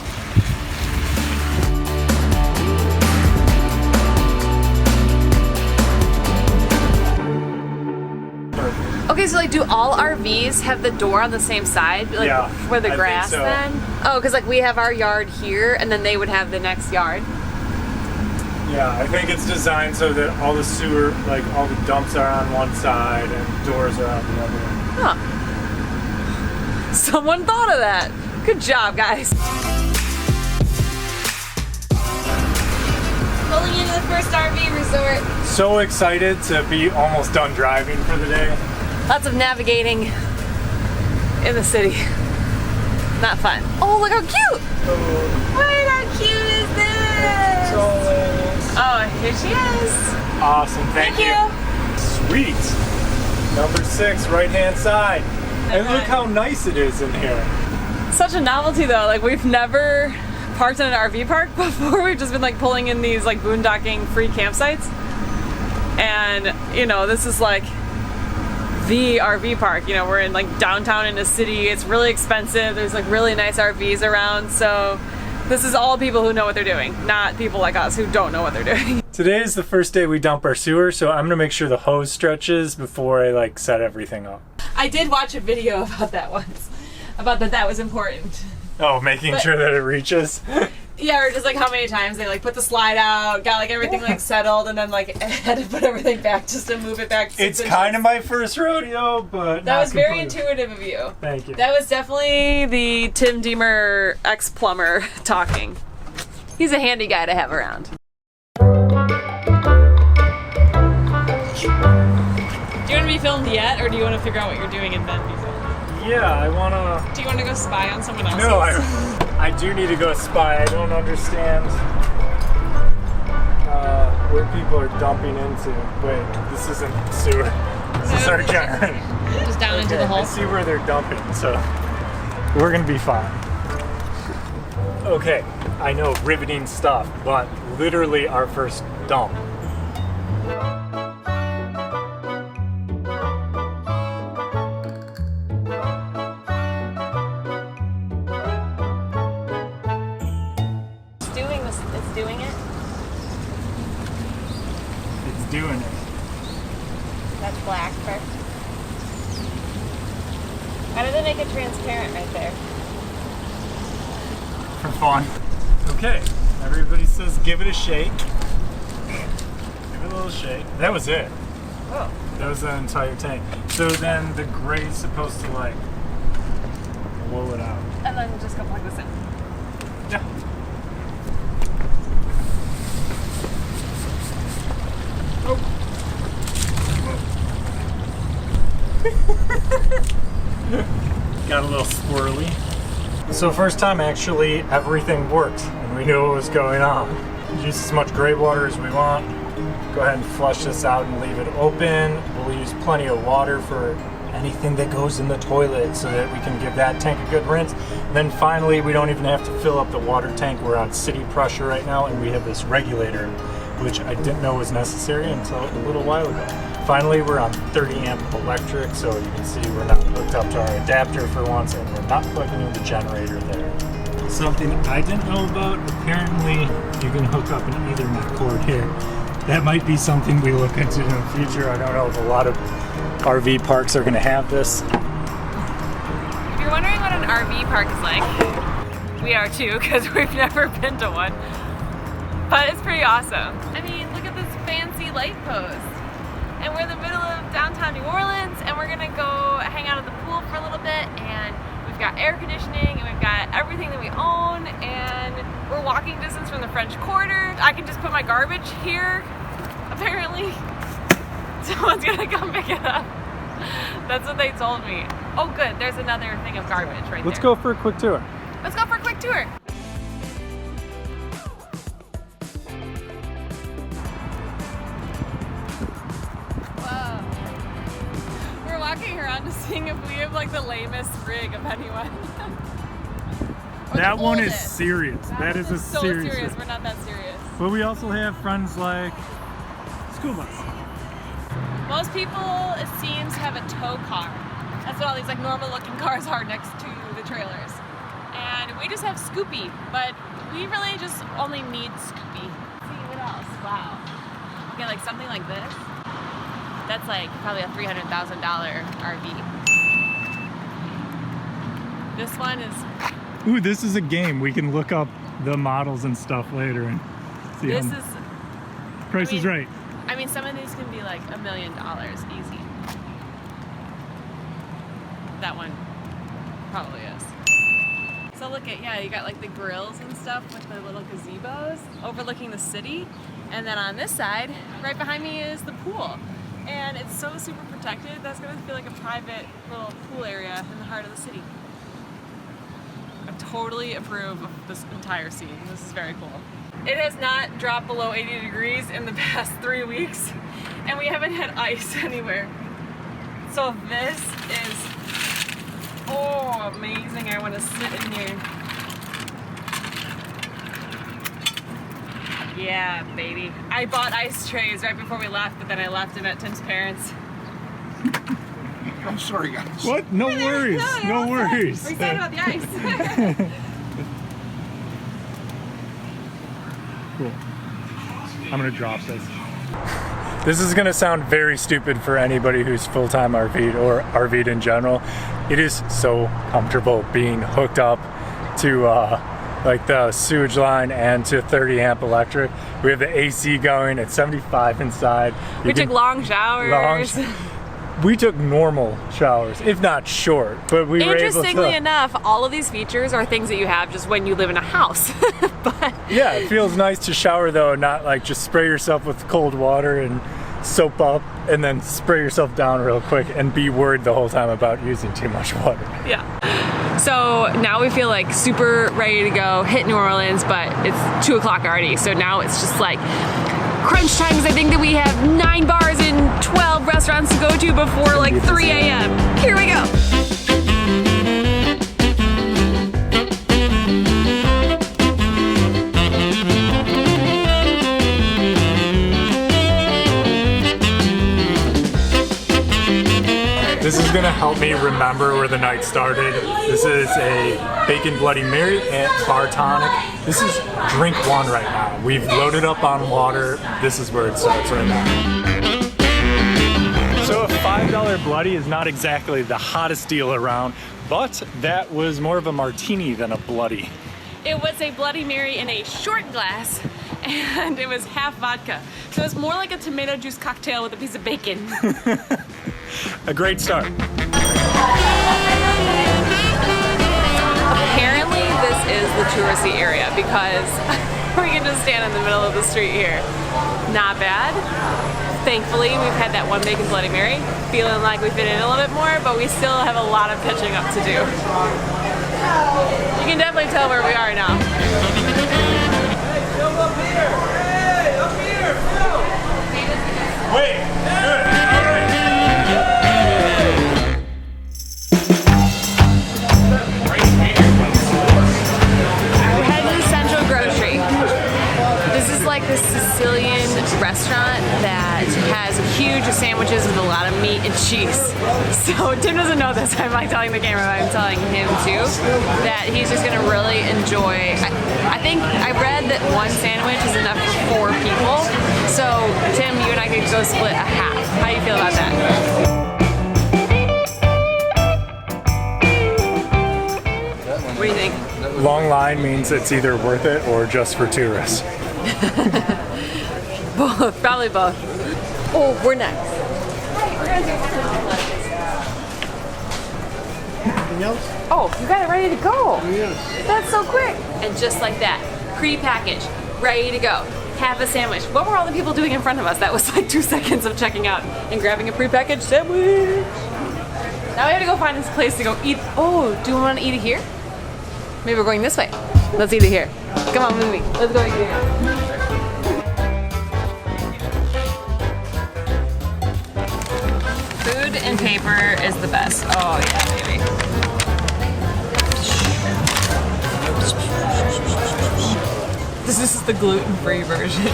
Okay, so like do all RVs have the door on the same side? Like Yeah, for the I grass think so. then? Oh, because like we have our yard here and then they would have the next yard. Yeah, I think it's designed so that all the sewer, like all the dumps are on one side and doors are on the other. Huh. Someone thought of that. Good job, guys. Pulling into the first RV resort. So excited to be almost done driving for the day. Lots of navigating in the city. Not fun. Oh, look how cute! Wait, how cute is this? Oh, here she is. Awesome, thank you. Sweet. Number 6, right hand side. And look how nice it is in here. Such a novelty though. Like we've never parked in an RV park before. We've just been like pulling in these like boondocking free campsites. And you know, this is like the RV park. You know, we're in like downtown in a city. It's really expensive. There's like really nice RVs around. So this is all people who know what they're doing, not people like us who don't know what they're doing. Today is the first day we dump our sewer, so I'm gonna make sure the hose stretches before I like set everything up. I did watch a video about that once, about that was important. Oh, making sure that it reaches? Yeah, or just like how many times they like put the slide out, got like everything like settled, and then like had to put everything back just to move it back. It's kind of my first rodeo, but that was very intuitive of you. Thank you. That was definitely the Tim Deemer ex-plumber talking. He's a handy guy to have around. Do you want to be filmed yet, or do you want to figure out what you're doing and then be filmed? Yeah, I wanna... Do you want to go spy on someone else? No, I do need to go spy. I don't understand where people are dumping into. Wait, this isn't sewer. This is our generator. Just down into the hole? I see where they're dumping, so we're gonna be fine. Okay, I know, riveting stuff, but literally our first dump. Doing it. That's black first. How do they make it transparent right there? For fun. Okay, everybody says give it a shake. Give it a little shake. That was it. Oh. That was the entire tank. So then the gray's supposed to like blow it out. And then just go plug this in. Yeah. Got a little squirrely. So first time actually everything worked and we knew what was going on. Use as much gray water as we want. Go ahead and flush this out and leave it open. We'll use plenty of water for anything that goes in the toilet so that we can give that tank a good rinse. And then finally, we don't even have to fill up the water tank. We're on city pressure right now and we have this regulator, which I didn't know was necessary until a little while ago. Finally, we're on 30 amp electric, so you can see we're not hooked up to our adapter for once, and we're not plugging in the generator there. Something I didn't know about, apparently you can hook up an Ethernet cord here. That might be something we look into in the future. I don't know if a lot of RV parks are gonna have this. If you're wondering what an RV park is like, we are too, because we've never been to one. But it's pretty awesome. I mean, look at this fancy light post. And we're in the middle of downtown New Orleans, and we're gonna go hang out at the pool for a little bit, and we've got air conditioning, and we've got everything that we own, and we're walking distance from the French Quarter. I can just put my garbage here, apparently. Someone's gonna come pick it up. That's what they told me. Oh good, there's another thing of garbage right there. Let's go for a quick tour. Let's go for a quick tour. Walking around to seeing if we have like the lamest rig of anyone. That one is serious. That is a so serious. We're not that serious. But we also have friends like school bus. Most people, it seems, have a tow car. That's what all these like normal looking cars are next to the trailers. And we just have Scoopy, but we really just only need Scoopy. Let's see what else? Wow. We get like something like this. That's like probably a $300,000 RV. This one is... Ooh, this is a game. We can look up the models and stuff later and see. This is... Price is right. I mean, some of these can be like $1 million easy. That one probably is. So look at, yeah, you got like the grills and stuff with the little gazebos overlooking the city. And then on this side, right behind me is the pool. And it's so super protected. That's gonna feel like a private little pool area in the heart of the city. I totally approve of this entire scene. This is very cool. It has not dropped below 80 degrees in the past 3 weeks, and we haven't had ice anywhere. So this is, oh, amazing. I want to sit in here. Yeah, baby. I bought ice trays right before we left, but then I left them at Tim's parents. I'm sorry, guys. What? No worries. No worries. We're excited about the ice. Cool. I'm gonna drop this. This is gonna sound very stupid for anybody who's full-time RV'd or RV'd in general. It is so comfortable being hooked up to like the sewage line and to 30 amp electric. We have the AC going at 75 inside. We took long showers. We took normal showers, if not short, but we were able to. Interestingly enough, all of these features are things that you have just when you live in a house. But yeah, it feels nice to shower though, not like just spray yourself with cold water and soap up and then spray yourself down real quick and be worried the whole time about using too much water. yeah. So now we feel like super ready to go hit New Orleans, but it's 2 o'clock already. So now it's just like crunch time, because I think that we have 9 bars and 12 restaurants to go to before like 3 a.m. Here we go. This is gonna help me remember where the night started. This is a Bacon Bloody Mary and Bar Tonic. This is drink 1 right now. We've loaded up on water. This is where it starts right now. So a $5 Bloody is not exactly the hottest deal around, but that was more of a martini than a Bloody. It was a Bloody Mary in a short glass, and it was half vodka. So it's more like a tomato juice cocktail with a piece of bacon. A great start. Apparently this is the touristy area because we can just stand in the middle of the street here. Not bad. Thankfully, we've had that one bacon Bloody Mary, feeling like we fit in a little bit more, but we still have a lot of pitching up to do. You can definitely tell where we are now. Hey, up here! Hey, up here! Wait, good, all right. We're heading to Central Grocery. This is like this Sicilian restaurant that has huge sandwiches with a lot of meat and cheese. So Tim doesn't know this. I'm like telling the camera, but I'm telling him too, that he's just gonna really enjoy. I think I read that 1 sandwich is enough for 4 people. So Tim, you and I could go split a half. How do you feel about that? What do you think? Long line means it's either worth it or just for tourists. Both, probably both. Oh, we're next. We're gonna do Anything else? Oh, you got it ready to go. Yes. That's so quick. And just like that, pre-packaged, ready to go. Half a sandwich. What were all the people doing in front of us? That was like 2 seconds of checking out and grabbing a pre-packaged sandwich. Now we have to go find this place to go eat. Oh, do we want to eat it here? Maybe we're going this way. Let's eat it here. Come on with me. Let's go eat it here. Food and paper is the best. Oh yeah, baby. This is the gluten-free version.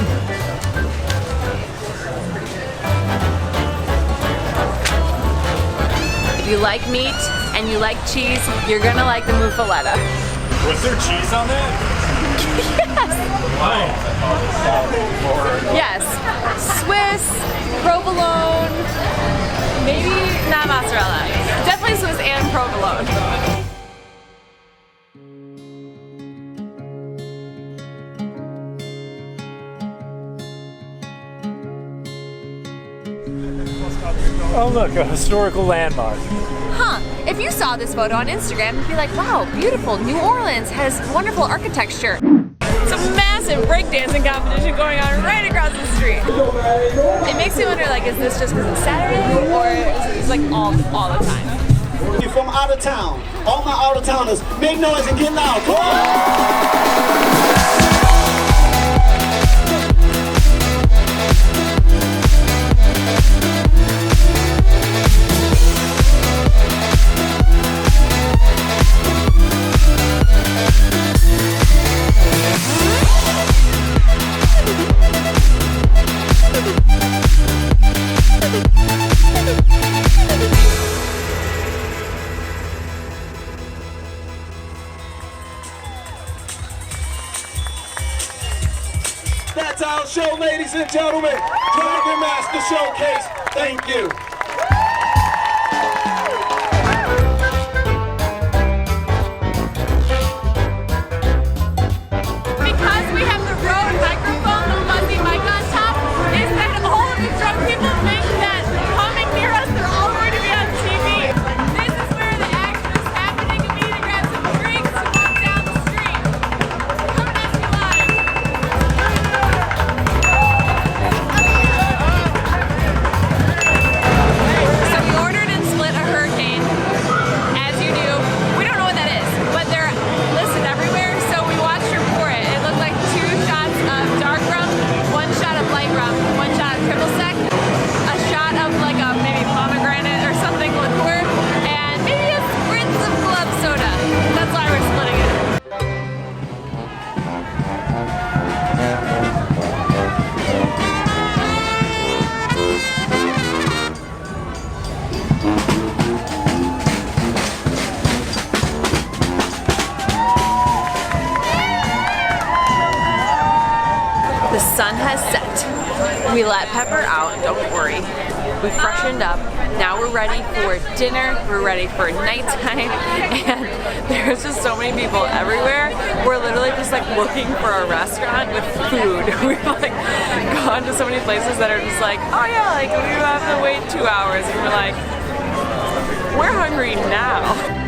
If you like meat and you like cheese, you're gonna like the muffaletta. Was there cheese on that? Yes. Swiss, provolone, maybe not mozzarella. Definitely Swiss and provolone. Oh look, a historical landmark. Huh. If you saw this photo on Instagram, you'd be like, wow, beautiful. New Orleans has wonderful architecture. It's a massive massive breakdancing competition going on right across the street. It makes me wonder, like, is this just because it's Saturday, or is it like all the time? You're from out of town. All my out of towners, make noise and get loud. Come on! That's our show, ladies and gentlemen. Dragon Master Showcase. Thank you. Because we have the Rode microphone, the fuzzy mic on top, is that all of the drunk people think that coming near us, they're all going to be on TV. This is where the action is happening. You need to grab some drinks to walk down the street. Coming at you live. So we ordered and split a hurricane, as you do. We don't know what that is, but they're listed everywhere, so we watched her pour it. It looked like 2 shots of dark rum, 1 shot of light rum, 1 shot of triple sec, a shot of like a maybe pomegranate or something liqueur, and maybe a spritz of club soda. That's why we're splitting it. The sun has set. We let Pepper out, don't worry. We freshened up. Now we're ready for dinner. We're ready for nighttime. And there's just so many people everywhere. We're literally just like looking for a restaurant with food. We've like gone to so many places that are just like, oh yeah, like we don't have to wait 2 hours. And we're like, we're hungry now.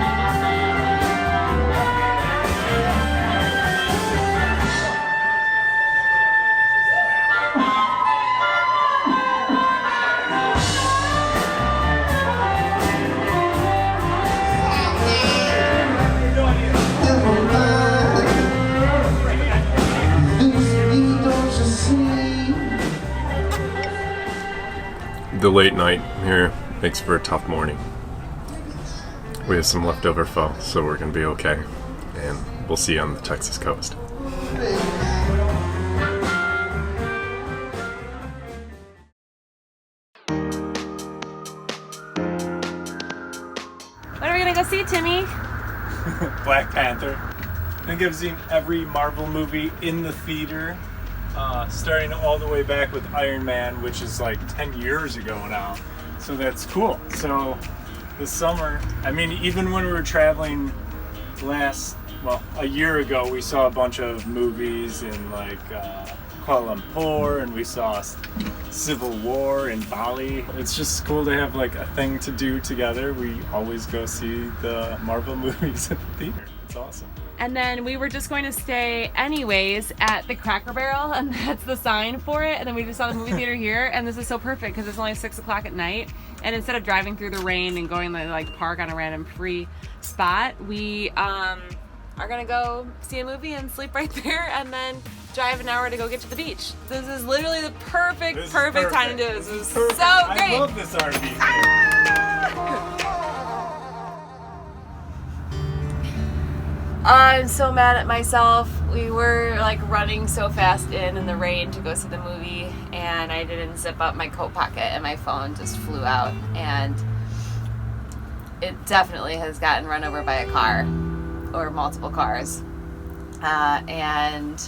The late night here makes for a tough morning. We have some leftover pho, so we're gonna be okay. And we'll see you on the Texas coast. What are we gonna go see, Timmy? Black Panther. I think I've seen every Marvel movie in the theater, starting all the way back with Iron Man, which is like 10 years ago now. So that's cool. So this summer, I mean, even when we were traveling a year ago, we saw a bunch of movies in like Kuala Lumpur, and we saw Civil War in Bali. It's just cool to have like a thing to do together. We always go see the Marvel movies at the theater. It's awesome. And then we were just going to stay anyways at the Cracker Barrel, and that's the sign for it. And then we just saw the movie theater here, and this is so perfect because it's only 6 o'clock at night. And instead of driving through the rain and going to like park on a random free spot, we are gonna go see a movie and sleep right there, and then drive an hour to go get to the beach. This is literally the perfect time to do this. This is so great. I love this RV. I'm so mad at myself. We were like running so fast in the rain to go see the movie, and I didn't zip up my coat pocket, and my phone just flew out, and it definitely has gotten run over by a car or multiple cars. And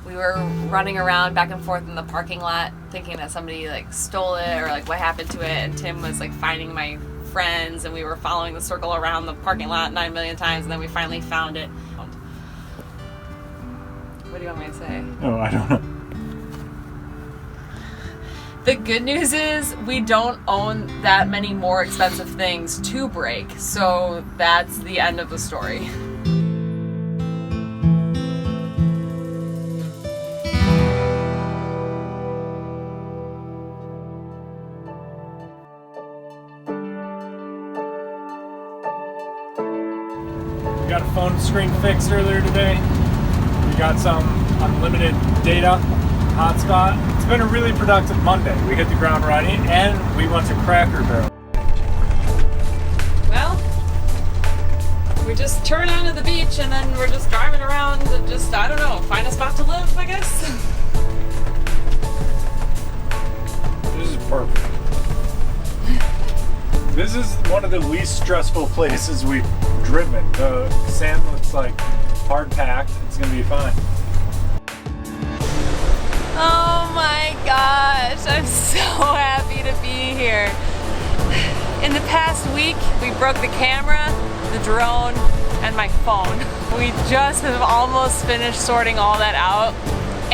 we were running around back and forth in the parking lot thinking that somebody like stole it or like what happened to it, and Tim was like finding my friends, and we were following the circle around the parking lot 9 million times, and then we finally found it. What do you want me to say? Oh, I don't know. The good news is we don't own that many more expensive things to break, so that's the end of the story. We got a phone screen fixed earlier today. We got some unlimited data hotspot. It's been a really productive Monday. We hit the ground running and we went to Cracker Barrel. Well, we just turn onto the beach and then we're just driving around and just, I don't know, find a spot to live, I guess. This is perfect. This is one of the least stressful places we've driven. The sand looks like hard packed. It's gonna be fine. Oh my gosh, I'm so happy to be here. In the past week, we broke the camera, the drone, and my phone. We just have almost finished sorting all that out,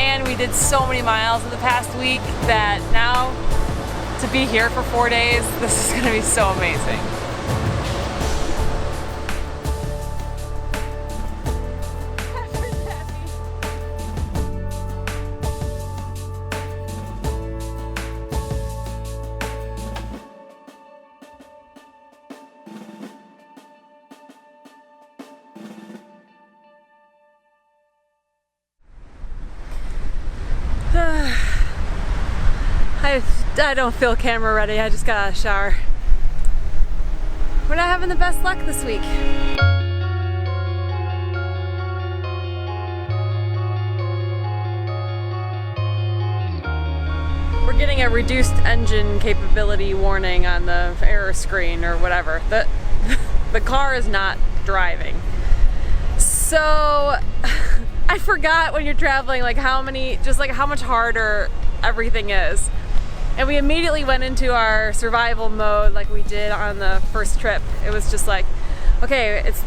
and we did so many miles in the past week that now to be here for 4 days, this is gonna be so amazing. I don't feel camera ready. I just got out of the shower. We're not having the best luck this week. We're getting a reduced engine capability warning on the error screen or whatever. The car is not driving. So I forgot when you're traveling like how much harder everything is. And we immediately went into our survival mode like we did on the first trip. It was just like, okay, it's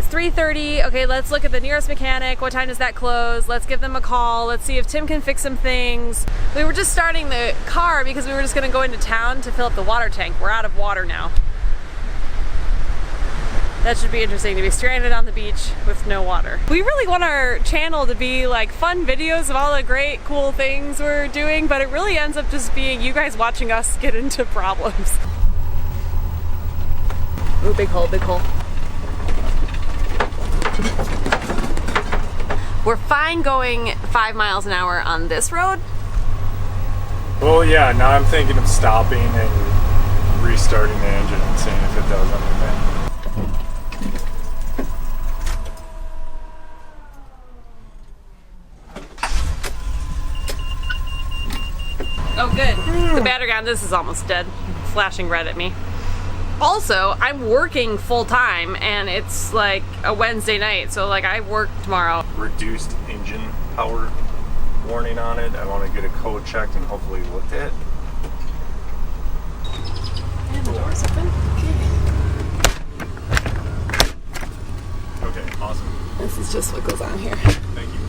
3:30, okay, let's look at the nearest mechanic. What time does that close? Let's give them a call. Let's see if Tim can fix some things. We were just starting the car because we were just gonna go into town to fill up the water tank. We're out of water now. That should be interesting, to be stranded on the beach with no water. We really want our channel to be like fun videos of all the great, cool things we're doing, but it really ends up just being you guys watching us get into problems. Ooh, big hole, big hole. We're fine going 5 miles an hour on this road. Well, yeah, now I'm thinking of stopping and restarting the engine and seeing if it does anything. Oh good, the battery on this is almost dead, flashing red at me. Also, I'm working full time and it's like a Wednesday night, so like I work tomorrow. Reduced engine power warning on it. I want to get a code checked and hopefully looked at. And the door's open. Okay, awesome. This is just what goes on here. Thank you.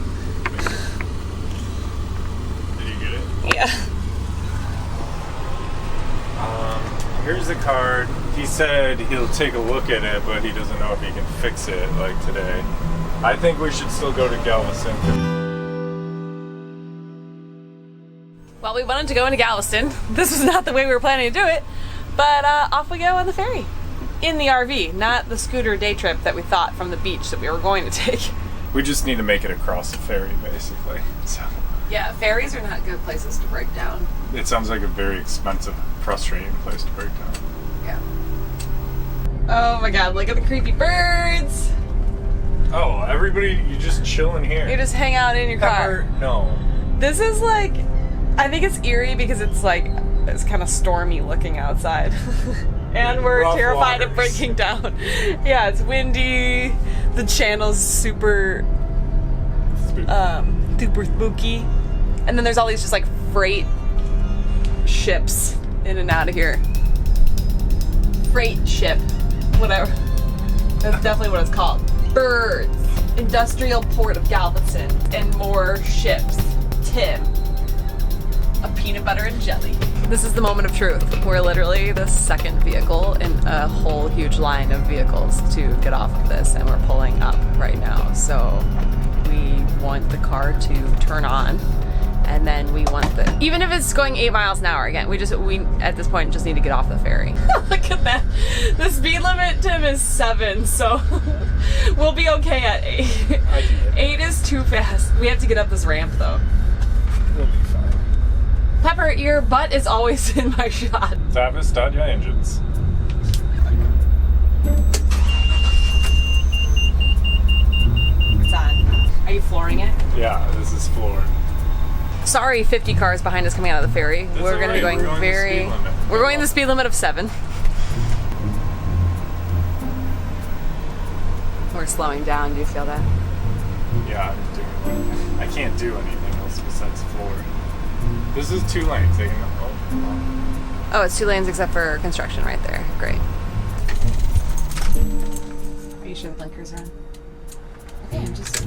Did you get it? Yeah. Here's the card. He said he'll take a look at it, but he doesn't know if he can fix it like today. I think we should still go to Galveston. Well, we wanted to go into Galveston. This was not the way we were planning to do it, but off we go on the ferry. In the RV, not the scooter day trip that we thought from the beach that we were going to take. We just need to make it across the ferry, basically. So. Yeah, ferries are not good places to break down. It sounds like a very expensive, frustrating place to break down. Yeah. Oh my god, look at the creepy birds! Oh, everybody, you just chill in here. You just hang out in your car. No. This is like, I think it's eerie because it's like, it's kind of stormy looking outside. And we're Rough terrified waters. of breaking down. Yeah, it's windy. The channel's super super spooky. And then there's all these just like freight ships in and out of here. Freight ship, whatever. That's definitely what it's called. Birds, industrial port of Galveston, and more ships. Tim, a peanut butter and jelly. This is the moment of truth. We're literally the second vehicle in a whole huge line of vehicles to get off of this, and we're pulling up right now. So we want the car to turn on And then we want the, even if it's going 8 miles an hour again, we at this point just need to get off the ferry. Look at that. The speed limit, Tim, is 7, so we'll be okay at 8. 8 is too fast. We have to get up this ramp though. We'll be fine. Pepper, your butt is always in my shot. Travis, start your engines. It's on. Are you flooring it? Yeah, this is floored. Sorry, 50 cars behind us coming out of the ferry. We're going to be going very... We're going the speed limit of 7. We're slowing down. Do you feel that? Yeah, I'm doing I can't do anything else besides floor. This is 2 lanes. They can, Oh, it's 2 lanes except for construction right there. Great. Are you sure the blinkers are on? Okay, I'm just...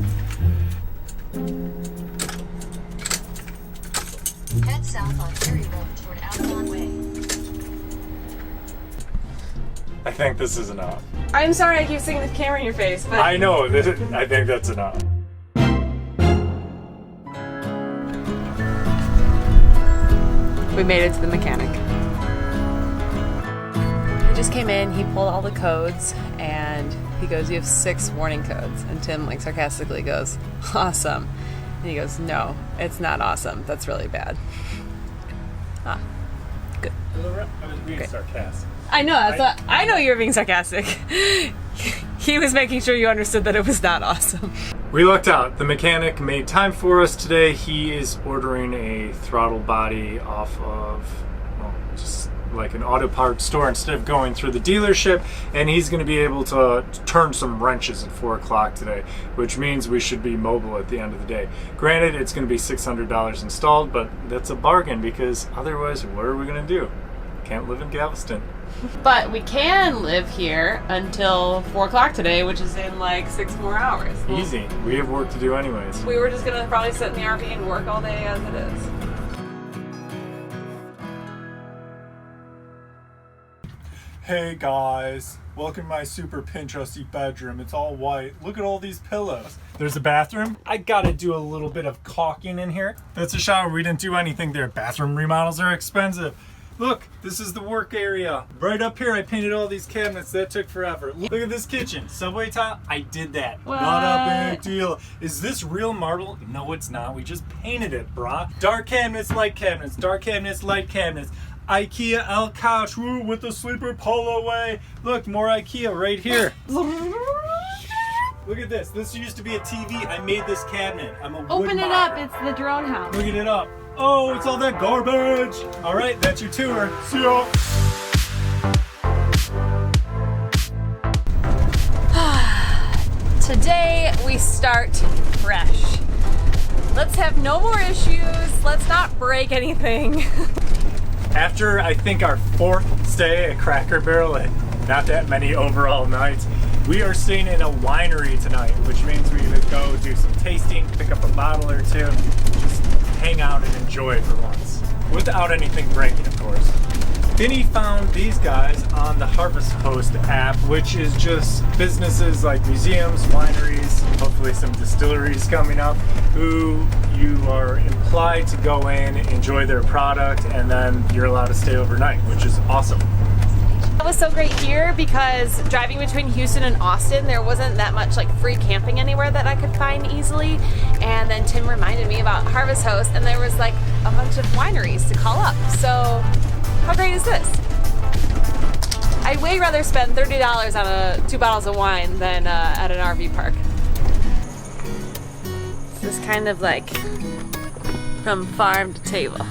Head south on Ferry Road toward Avalon Way. I think this is enough. I'm sorry I keep sticking the camera in your face, but... I know. I think that's enough. We made it to the mechanic. He just came in, he pulled all the codes, and he goes, "You have 6 warning codes." And Tim, like, sarcastically goes, "Awesome." And he goes, "No, it's not awesome. That's really bad." Ah, good. I was being sarcastic. I know, I know you were being sarcastic. He was making sure you understood that it was not awesome. We lucked out. The mechanic made time for us today. He is ordering a throttle body off of, well, just like an auto parts store instead of going through the dealership, and he's going to be able to turn some wrenches at 4 o'clock today, which means we should be mobile at the end of the day. Granted, it's going to be $600 installed, but that's a bargain because otherwise, what are we going to do? Can't live in Galveston. But we can live here until 4 o'clock today, which is in like 6 more hours. Easy. We have work to do anyways. We were just gonna probably sit in the RV and work all day as it is. Hey guys, welcome to my super Pinteresty bedroom. It's all white. Look at all these pillows. There's a bathroom. I gotta do a little bit of caulking in here. That's a shower. We didn't do anything there. Bathroom remodels are expensive. Look, this is the work area. Right up here, I painted all these cabinets. That took forever. Look at this kitchen. Subway tile, I did that. What? Not a big deal. Is this real marble? No, it's not. We just painted it, brah. Dark cabinets, light cabinets. Dark cabinets, light cabinets. IKEA L couch, woo, with the sleeper pull away. Look, more IKEA right here. Look at this. This used to be a TV. I made this cabinet. I'm a Open it up. It's the drone house. Look it up. Oh, it's all that garbage. All right, that's your tour. See ya. Today we start fresh. Let's have no more issues. Let's not break anything. After, I think, our 4th stay at Cracker Barrel and not that many overall nights, we are staying in a winery tonight, which means we would go do some tasting, pick up a bottle or two, just hang out and enjoy for once. Without anything breaking, of course. Vinny found these guys on the Harvest Host app, which is just businesses like museums, wineries, hopefully some distilleries coming up, who you are implied to go in, enjoy their product, and then you're allowed to stay overnight, which is awesome. That was so great here because driving between Houston and Austin, there wasn't that much like free camping anywhere that I could find easily. And then Tim reminded me about Harvest Host, and there was like a bunch of wineries to call up. So how great is this? I'd way rather spend $30 on 2 bottles of wine than at an RV park. This is kind of like from farm to table.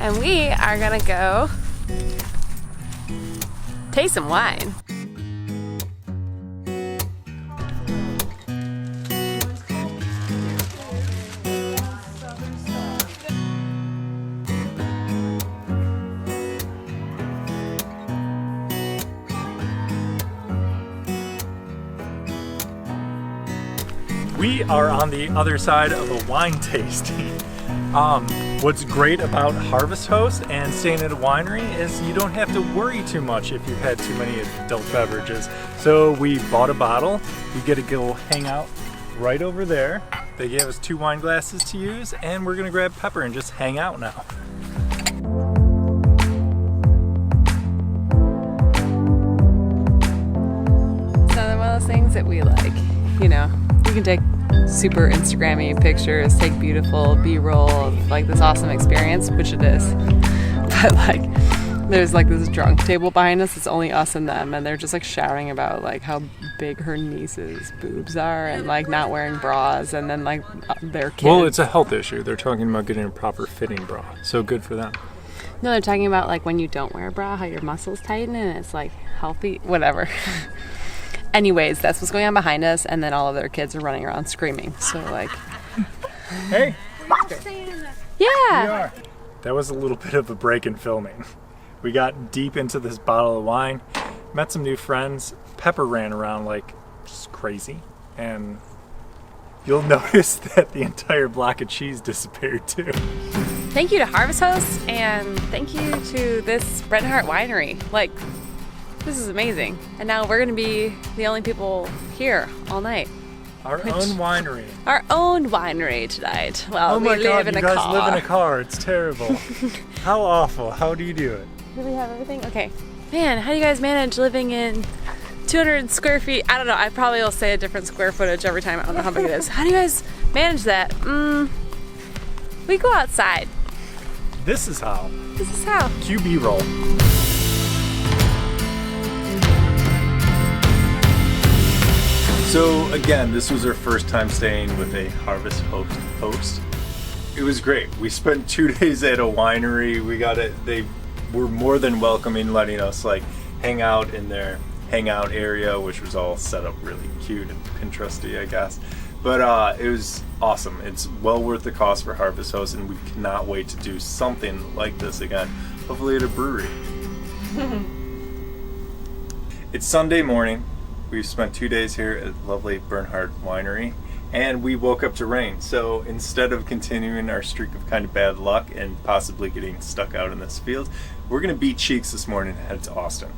And we are gonna go taste some wine. We are on the other side of a wine tasting. What's great about Harvest Host and staying at a winery is you don't have to worry too much if you've had too many adult beverages. So we bought a bottle. We get to go hang out right over there. They gave us 2 wine glasses to use, and we're gonna grab Pepper and just hang out now. So one of those things that we like, you know, you can take super Instagrammy pictures, take beautiful B-roll of like this awesome experience, which it is. But like, there's like this drunk table behind us, it's only us and them, and they're just like shouting about like how big her niece's boobs are and like not wearing bras, and then like their kids. Well, it's a health issue. They're talking about getting a proper fitting bra, so good for them. No, they're talking about like when you don't wear a bra, how your muscles tighten and it's like healthy, whatever. Anyways, that's what's going on behind us, and then all of their kids are running around screaming. So like, hey, yeah. we are. That was a little bit of a break in filming. We got deep into this bottle of wine, met some new friends. Pepper ran around like just crazy, and you'll notice that the entire block of cheese disappeared too. Thank you to Harvest Host, and thank you to this Brenhart Winery. Like, this is amazing. And now we're gonna be the only people here all night. Our own winery. Our own winery tonight. Well, Oh my we God, live in you a guys car. live in a car. It's terrible. How awful. How do you do it? Do we have everything? Okay. Man, how do you guys manage living in 200 square feet? I don't know. I probably will say a different square footage every time. I don't know how big it is. How do you guys manage that? We go outside. This is how. This is how. QB roll. So again, this was our first time staying with a Harvest host. It was great. We spent 2 days at a winery. We got it. They were more than welcoming, letting us like hang out in their hangout area, which was all set up really cute and Pinteresty, I guess. But it was awesome. It's well worth the cost for Harvest Host, and we cannot wait to do something like this again, hopefully at a brewery. It's Sunday morning. We've spent 2 days here at lovely Bernhardt Winery, and we woke up to rain. So instead of continuing our streak of kind of bad luck and possibly getting stuck out in this field, we're gonna beat cheeks this morning and head to Austin.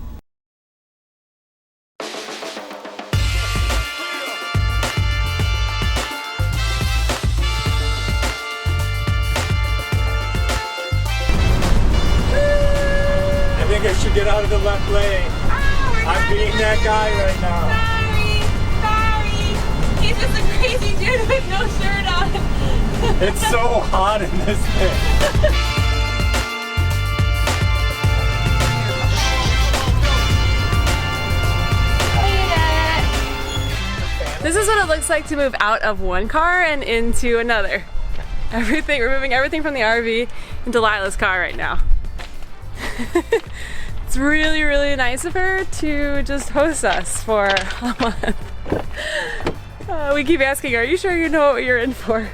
I think I should get out of the left lane. I'm being that guy right now. Sorry. He's just a crazy dude with no shirt on. It's so hot in this thing. This is what it looks like to move out of one car and into another. We're moving everything from the RV into Lila's car right now. It's really, really nice of her to just host us for a month. We keep asking, are you sure you know what you're in for?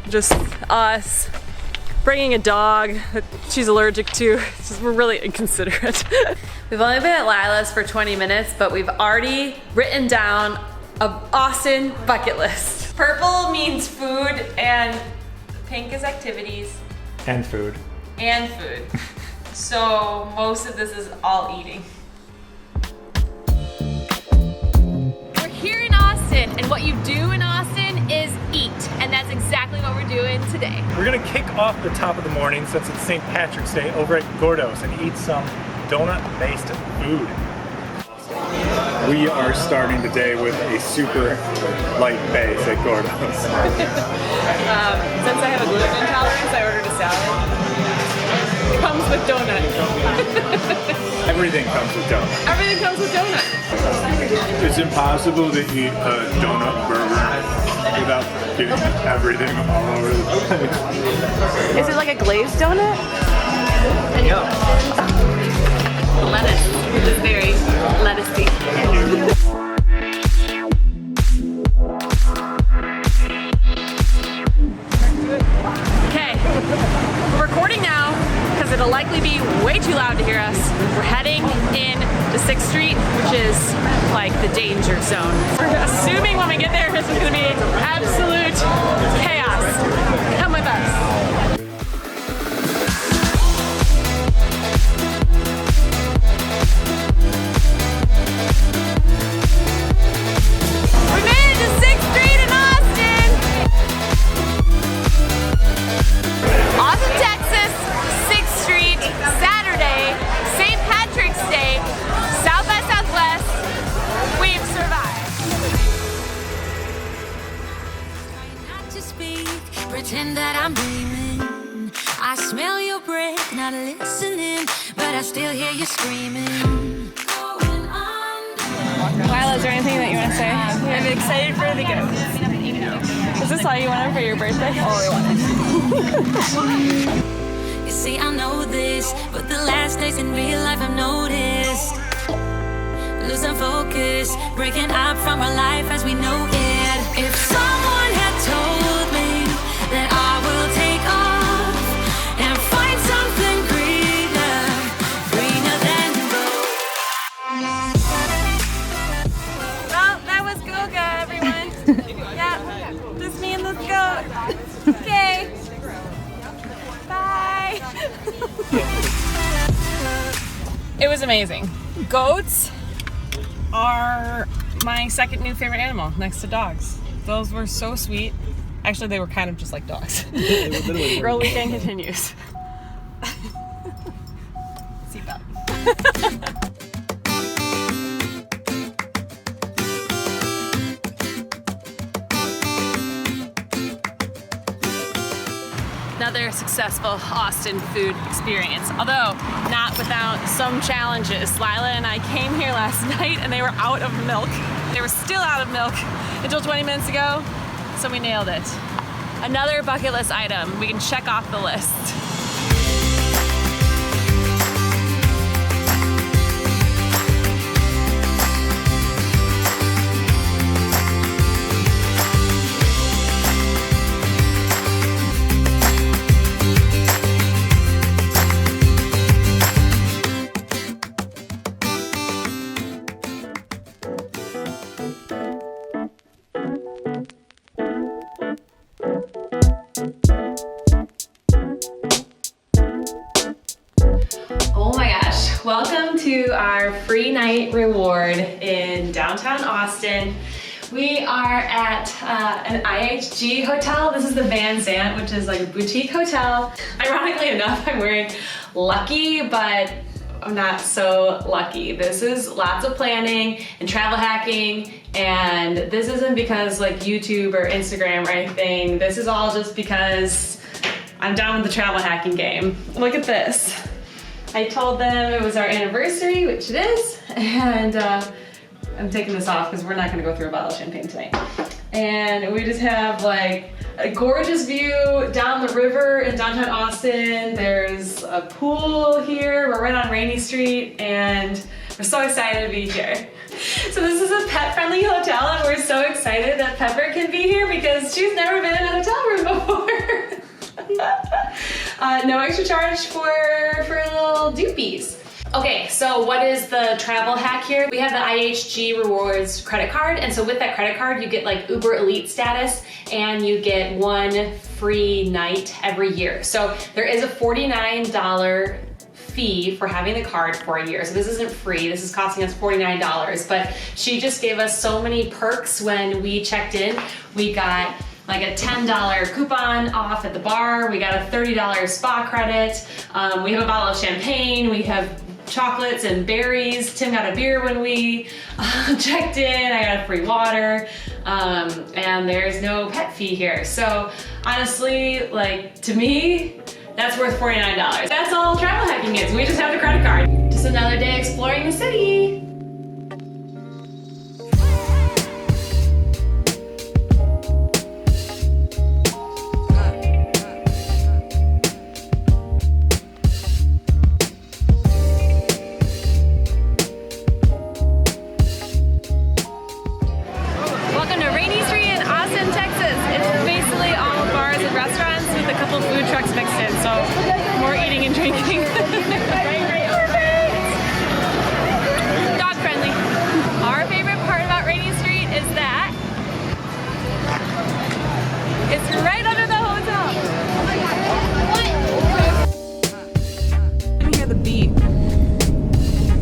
Just us, bringing a dog that she's allergic to. We're really inconsiderate. We've only been at Lila's for 20 minutes, but we've already written down an Austin bucket list. Purple means food, and pink is activities. And food. And food. So most of this is all eating. We're here in Austin, and what you do in Austin is eat, and that's exactly what we're doing today. We're gonna kick off the top of the morning, since it's St. Patrick's Day, over at Gordo's and eat some donut-based food. We are starting the day with a super light base at Gordo's. Since I have a gluten intolerance, I ordered a salad. It comes with donut. Everything comes with donut. Everything comes with donut. It's impossible to eat a donut burger without getting everything all over the place. Is it like a glazed donut? Yeah. Lettuce. It's very lettucey. Okay, we're recording now because it'll likely be way too loud to hear us. We're heading in to 6th Street, which is like the danger zone. We're assuming when we get there it's going to be absolute chaos. Come with us. We made it to 6th Street in not listening, but I still hear you screaming. Lila, is there anything that you want to say? I'm excited for the gifts. Is this all you wanted for your birthday? All I wanted. You see, I know this, but the last days in real life I've noticed. Losing focus, breaking up from our life as we know it. If someone had told me that I will take off and find something greener, greener than gold. Well, that was Goga, everyone. Yeah, just me and this goat. Okay. Bye. It was amazing. Goats are my second new favorite animal next to dogs. Those were so sweet. Actually, they were kind of just like dogs. Girl weekend continues. Seatbelt. Another successful Austin food experience, although not without some challenges. Lila and I came here last night and they were out of milk. They were still out of milk until 20 minutes ago, so we nailed it. Another bucket list item we can check off the list. Welcome to our free night reward in downtown Austin. We are at an IHG hotel. This is the Van Zandt, which is like a boutique hotel. Ironically enough, I'm wearing Lucky, but I'm not so lucky. This is lots of planning and travel hacking, and this isn't because like YouTube or Instagram or anything. This is all just because I'm down with the travel hacking game. Look at this. I told them it was our anniversary, which it is, and I'm taking this off because we're not gonna go through a bottle of champagne tonight. And we just have like a gorgeous view down the river in downtown Austin. There's a pool here. We're right on Rainy Street, and we're so excited to be here. So this is a pet-friendly hotel, and we're so excited that Pepper can be here because she's never been in a hotel room before. No extra charge for little doopies. Okay, so what is the travel hack here? We have the IHG Rewards credit card, and so with that credit card, you get like Uber Elite status, and you get one free night every year. So there is a $49 fee for having the card for a year. So this isn't free, this is costing us $49, but she just gave us so many perks when we checked in. We got like a $10 coupon off at the bar. We got a $30 spa credit. We have a bottle of champagne. We have chocolates and berries. Tim got a beer when we checked in. I got a free water. And there's no pet fee here. So honestly, like to me, that's worth $49. That's all travel hacking is. We just have the credit card. Just another day exploring the city.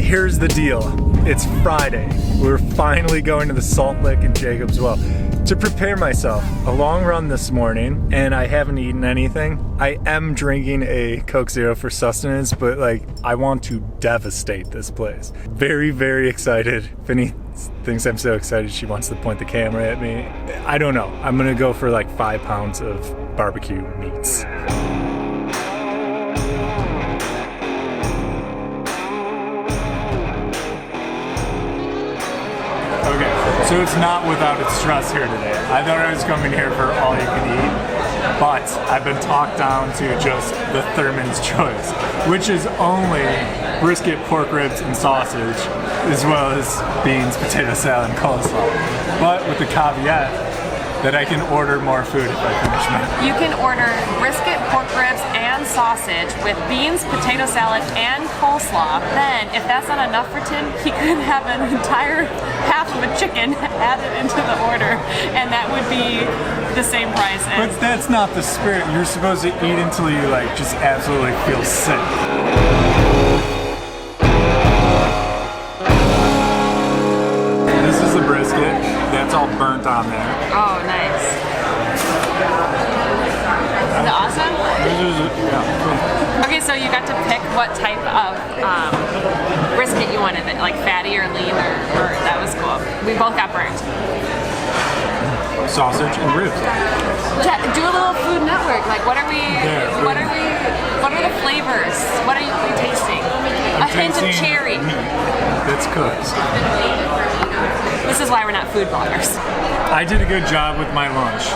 Here's the deal. It's Friday. We're finally going to the Salt Lick and Jacob's Well. To prepare myself, a long run this morning, and I haven't eaten anything. I am drinking a Coke Zero for sustenance, but like, I want to devastate this place. Very, very excited. Finny thinks I'm so excited she wants to point the camera at me. I don't know. I'm gonna go for like 5 pounds of barbecue meats. So it's not without its stress here today. I thought I was coming here for all you can eat, but I've been talked down to just the Thurman's choice, which is only brisket, pork ribs, and sausage, as well as beans, potato salad, and coleslaw. But with the caveat that I can order more food if I finish mine. You can order brisket, pork ribs, and sausage with beans, potato salad, and coleslaw. Then, if that's not enough for Tim, he could have an entire half of a chicken added into the order, and that would be the same price as... But that's not the spirit. You're supposed to eat until you like just absolutely feel sick. This is the brisket. That's all burnt on there. Oh, nice. Is it awesome? Yeah. Okay, so you got to pick what type of brisket you wanted, like fatty or lean, or that was cool. We both got burnt. Sausage and ribs. Do a little Food Network. Like, what are the flavors? What are you tasting? A hint of cherry. That's cooked. This is why we're not food bloggers. I did a good job with my lunch.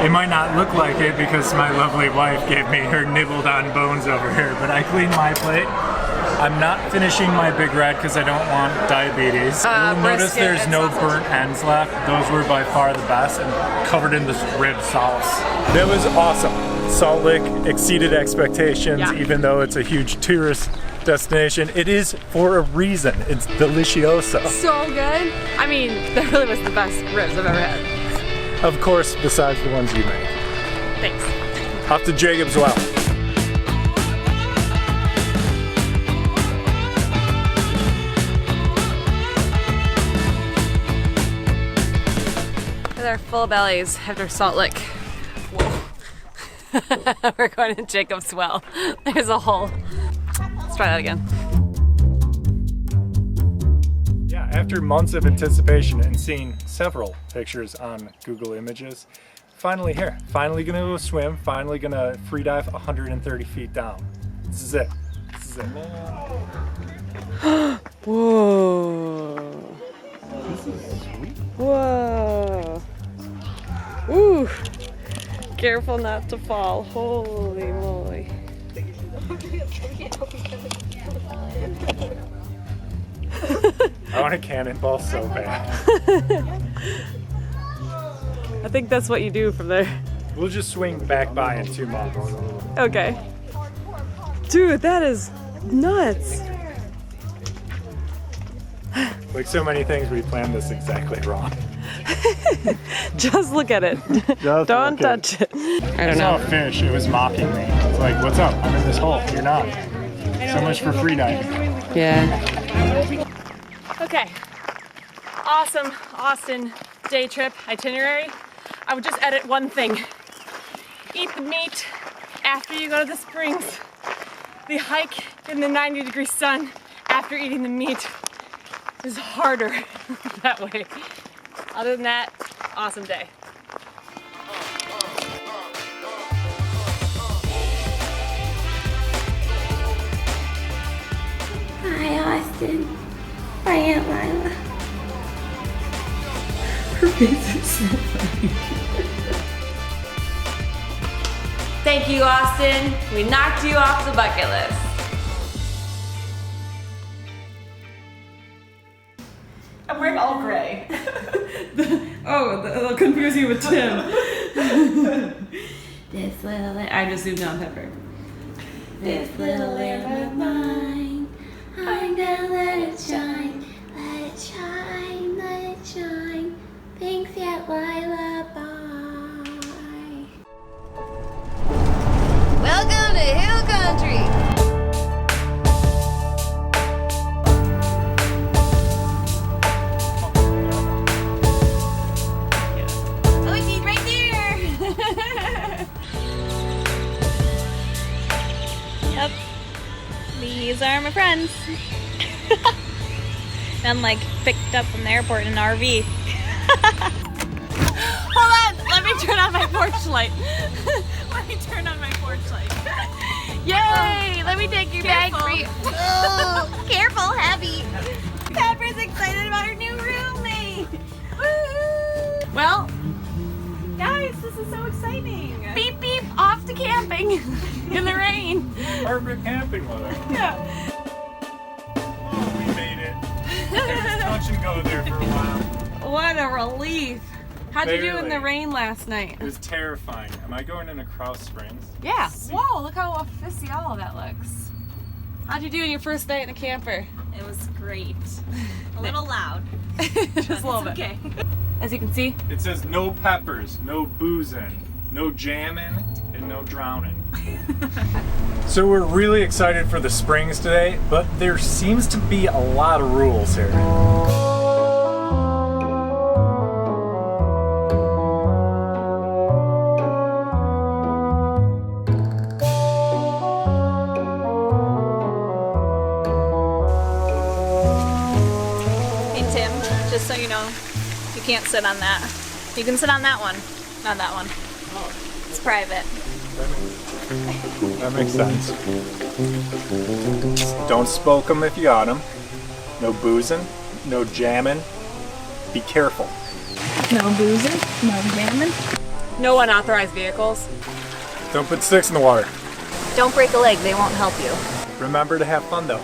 It might not look like it because my lovely wife gave me her nibbled on bones over here, but I cleaned my plate. I'm not finishing my Big Red because I don't want diabetes. You'll notice there's no burnt ends left. Those were by far the best and covered in this rib sauce. That was awesome. Salt Lick exceeded expectations, even though it's a huge tourist destination. It is for a reason. It's delicioso. So good. I mean, that really was the best ribs I've ever had. Of course, besides the ones you make. Thanks. Off to Jacob's Well. With our full bellies after Salt Lick. Whoa. We're going to Jacob's Well. There's a hole. Let's try that again. Yeah, after months of anticipation and seeing several pictures on Google Images, finally here. Finally gonna go swim, finally gonna free dive 130 feet down. This is it. This is it. Whoa. This is sweet. Whoa. Ooh. Careful not to fall. Holy moly. I want a cannonball so bad. I think that's what you do from there. We'll just swing back by in 2 months. Okay. Dude, that is nuts. Like so many things, we planned this exactly wrong. Just look at it. Don't touch it. I don't know. I saw a fish, it was mocking me. It's like, what's up? I'm in this hole, you're not. So much for free diving. Yeah. Okay. Awesome Austin day trip itinerary. I would just edit one thing. Eat the meat after you go to the springs. The hike in the 90-degree sun after eating the meat is harder that way. Other than that, awesome day. Hi, Austin. My Aunt Lila. Her face is so funny. Thank you, Austin. We knocked you off the bucket list. I'm wearing all gray. It'll confuse you with Tim. This little lamp. I just zoomed on Pepper. This little lamp of mine. I'm gonna let it shine. Let it shine, let it shine. Thanks yet, Lila. Bye. Welcome to Hill Country. Oh, he's right there. Yep. These are my friends. Been like picked up from the airport in an RV. Hold on, let me turn on my porch light. Let me turn on my porch light. Yay! Let me take your bag for you. Oh, careful, heavy. Pepper's excited about her new roommate. Well, guys, this is so exciting. Beep beep, off to camping in the rain. Perfect camping weather. Yeah. Oh, we made it. It was touch and go there for a while. What a relief. How'd you do in the Barely. rain last night? It was terrifying. Am I going into Krause Springs? Yeah. Whoa, look how official that looks. How'd you do in your first night in the camper? It was great. A little loud. Just a little bit. Okay. As you can see, It says no peppers, no boozing, no jamming, and no drowning. So we're really excited for the springs today, but there seems to be a lot of rules here. Hey Tim, just so you know, you can't sit on that. You can sit on that one, not that one. It's private. That makes sense. Don't spoke them if you got them. No boozing, no jamming. Be careful. No boozing, no jamming. no unauthorized vehicles. Don't put sticks in the water. Don't break a leg, they won't help you. Remember to have fun though.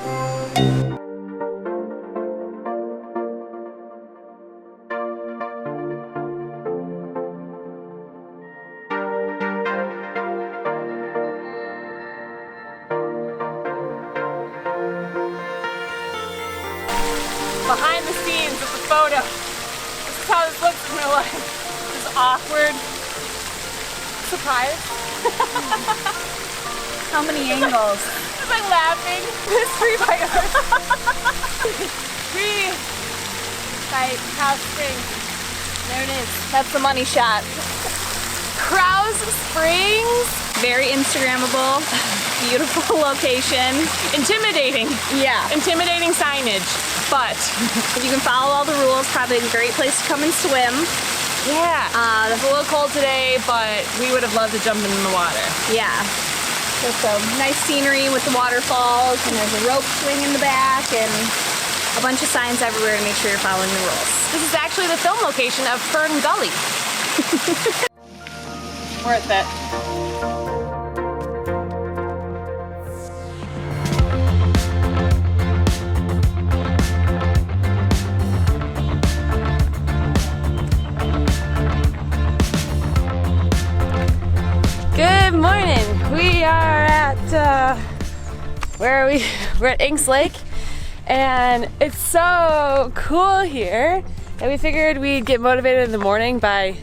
Behind the scenes of the photo. This is how this looks in real life. This awkward surprise. How many angles? Am I laughing? Mystery by Earth. Free by Krause Springs. There it is. That's the money shot. Krause Springs. Very Instagrammable, beautiful location. Intimidating. Yeah. Intimidating signage. But You can follow all the rules, probably a great place to come and swim. yeah, it's a little cold today, but we would have loved to jump in the water. Yeah. There's some nice scenery with the waterfalls, and there's a rope swing in the back, and a bunch of signs everywhere to make sure you're following the rules. This is actually the film location of Fern Gully. Worth it. Good morning. We are at where are we? We're at Inks Lake, and it's so cool here. And we figured we'd get motivated in the morning by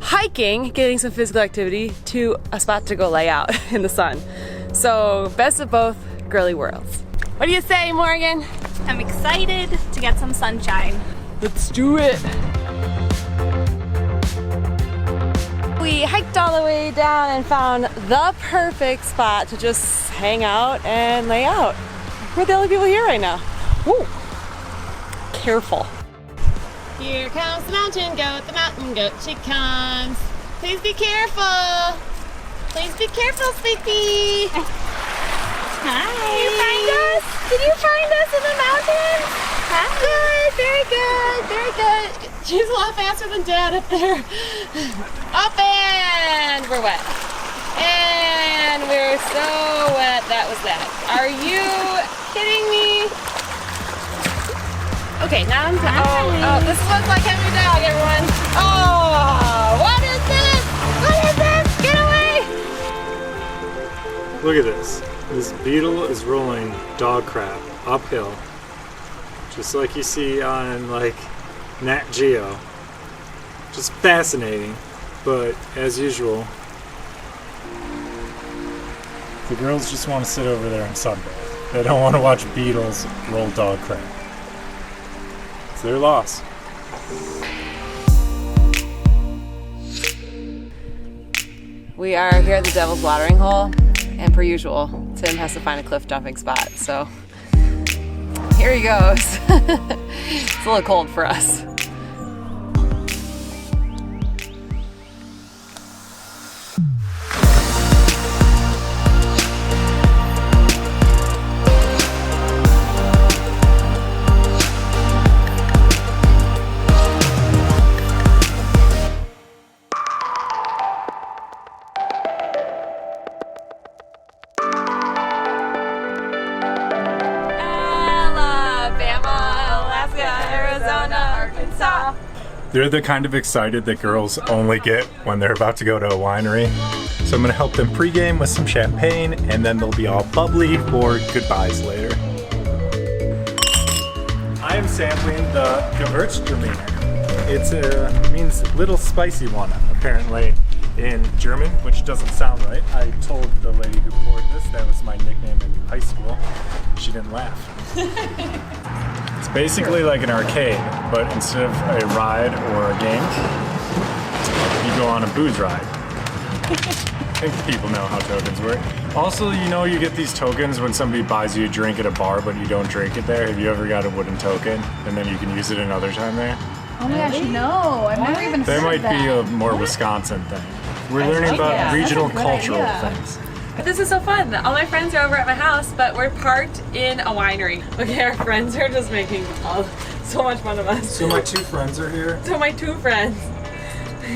hiking, getting some physical activity, to a spot to go lay out in the sun. So best of both girly worlds. What do you say, Morgan? I'm excited to get some sunshine. Let's do it. We hiked all the way down and found the perfect spot to just hang out and lay out. We're the only people here right now. Woo! Careful. Here comes the mountain goat, she comes. Please be careful. Please be careful, Sleepy. Hi. Did you find us? Did you find us in the mountains? Hi. Good, very good, very good. She's a lot faster than Dad up there. Up and we're wet. And we're so wet, that was that. Are you kidding me? Okay, now I'm oh, this looks like Henry Dog, everyone. Oh, what is this? What is this? Get away! Look at this. This beetle is rolling dog crap uphill. Just like you see on like Nat Geo. Just fascinating. But as usual, the girls just want to sit over there and sunbathe. They don't want to watch beetles roll dog crap. It's their loss. We are here at the Devil's Watering Hole, and per usual, Tim has to find a cliff jumping spot, so here he goes. It's a little cold for us. Mimosa. They're the kind of excited that girls only get when they're about to go to a winery. So I'm gonna help them pregame with some champagne, and then they'll be all bubbly for goodbyes later. I am sampling the Gewürztraminer. It means little spicy one, apparently, in German, which doesn't sound right. I told the lady who poured this that was my nickname in high school. She didn't laugh. It's basically like an arcade, but instead of a ride or a game, you go on a booze ride. I think people know how tokens work. Also, you know, you get these tokens when somebody buys you a drink at a bar, but you don't drink it there. Have you ever got a wooden token and then you can use it another time there? Oh my gosh, no. I've never even That heard might of that. be a more Wisconsin thing. We're learning about regional cultural things. This is so fun. All my friends are over at my house, but we're parked in a winery. Okay, our friends are just making so much fun of us. So my two friends are here. So my two friends.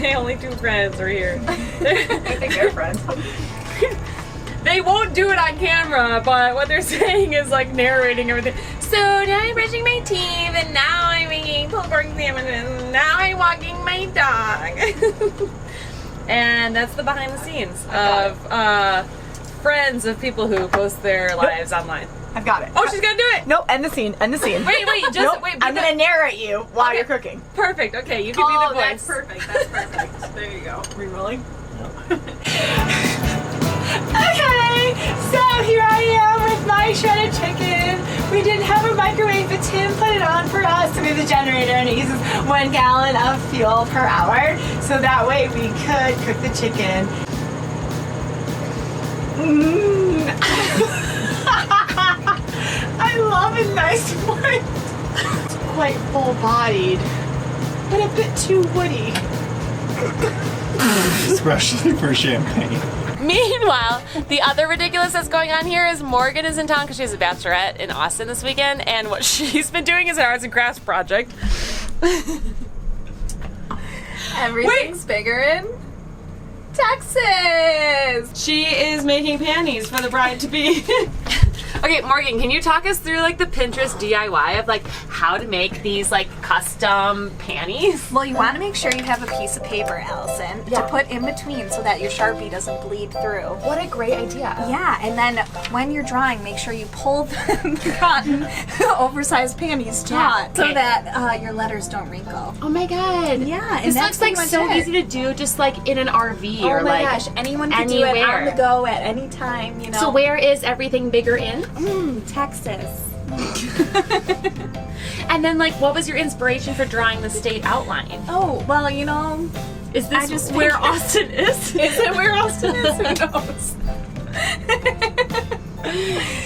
My only two friends are here. I think they're friends. They won't do it on camera, but what they're saying is like narrating everything. So now I'm brushing my teeth, and now I'm making pulled pork sandwiches, and now I'm walking my dog. And that's the behind the scenes of friends of people who post their lives online. I've got it. Oh, she's gonna do it! Nope, end the scene, end the scene. Wait, just nope, wait. I'm gonna narrate you while you're cooking. Perfect, okay, you can be the voice. That's perfect, that's perfect. There you go. Re-rolling? Okay, so here I am with my shredded chicken. We didn't have a microwave, but Tim put it on for us to be the generator, and it uses 1 gallon of fuel per hour. So that way we could cook the chicken. I love a nice one. It's quite full-bodied, but a bit too woody. Especially for champagne. Meanwhile, the other ridiculous that's going on here is Morgan is in town because she has a bachelorette in Austin this weekend, and what she's been doing is an arts and crafts project. Everything's bigger in Texas. She is making panties for the bride-to-be. Okay, Morgan, can you talk us through like the Pinterest DIY of like how to make these like custom panties? Well, you want to make sure you have a piece of paper, Allison, to put in between so that your Sharpie doesn't bleed through. What a great idea. Yeah, and then when you're drawing, make sure you pull the cotton oversized panties taut so that your letters don't wrinkle. Oh my god. Yeah, and this that's looks like pretty so much it. easy to do just like in an RV Oh or my like gosh, anyone can do it anywhere. on the go at any time, you know. So where is everything bigger in? Texas. And then like what was your inspiration for drawing the state outline? Oh, well, you know, Is this just where think- Austin is? Is it where Austin is? Who knows?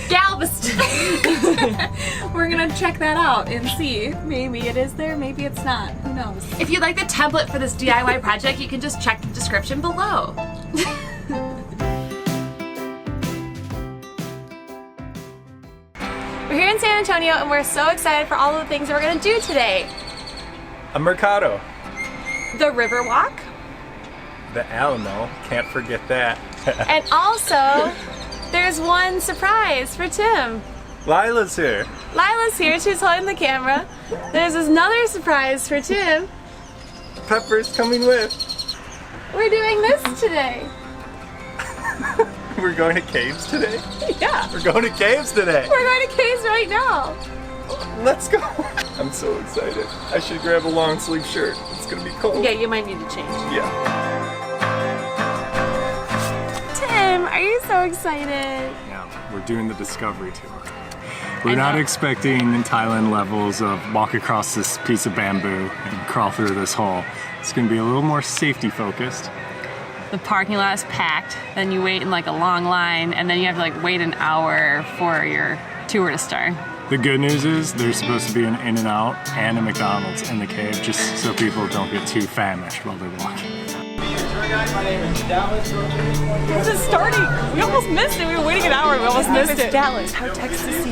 Galveston. We're gonna check that out and see. Maybe it is there, maybe it's not. Who knows? If you'd like the template for this DIY project, you can just check the description below. We're here in San Antonio and we're so excited for all of the things that we're gonna do today. A mercado. The Riverwalk, The Alamo. Can't forget that. and also there's one surprise for Tim. Lila's here. Lila's here, she's holding the camera. There's another surprise for Tim. Pepper's coming with. We're doing this today. We're going to caves today? Yeah, We're going to caves today. we're going to caves right now. Let's go. I'm so excited. I should grab a long sleeve shirt. It's gonna be cold. Yeah, you might need to change. Yeah. Tim, are you so excited? Yeah, we're doing the discovery tour. We're not expecting Thailand levels of walk across this piece of bamboo and crawl through this hole. It's gonna be a little more safety focused. The parking lot is packed, then you wait in like a long line, and then you have to like wait an hour for your tour to start. The good news is there's supposed to be an In-N-Out and a McDonald's in the cave just so people don't get too famished while they're walking. This is starting. We almost missed it. We were waiting an hour. We almost missed it. Dallas, how Texas sees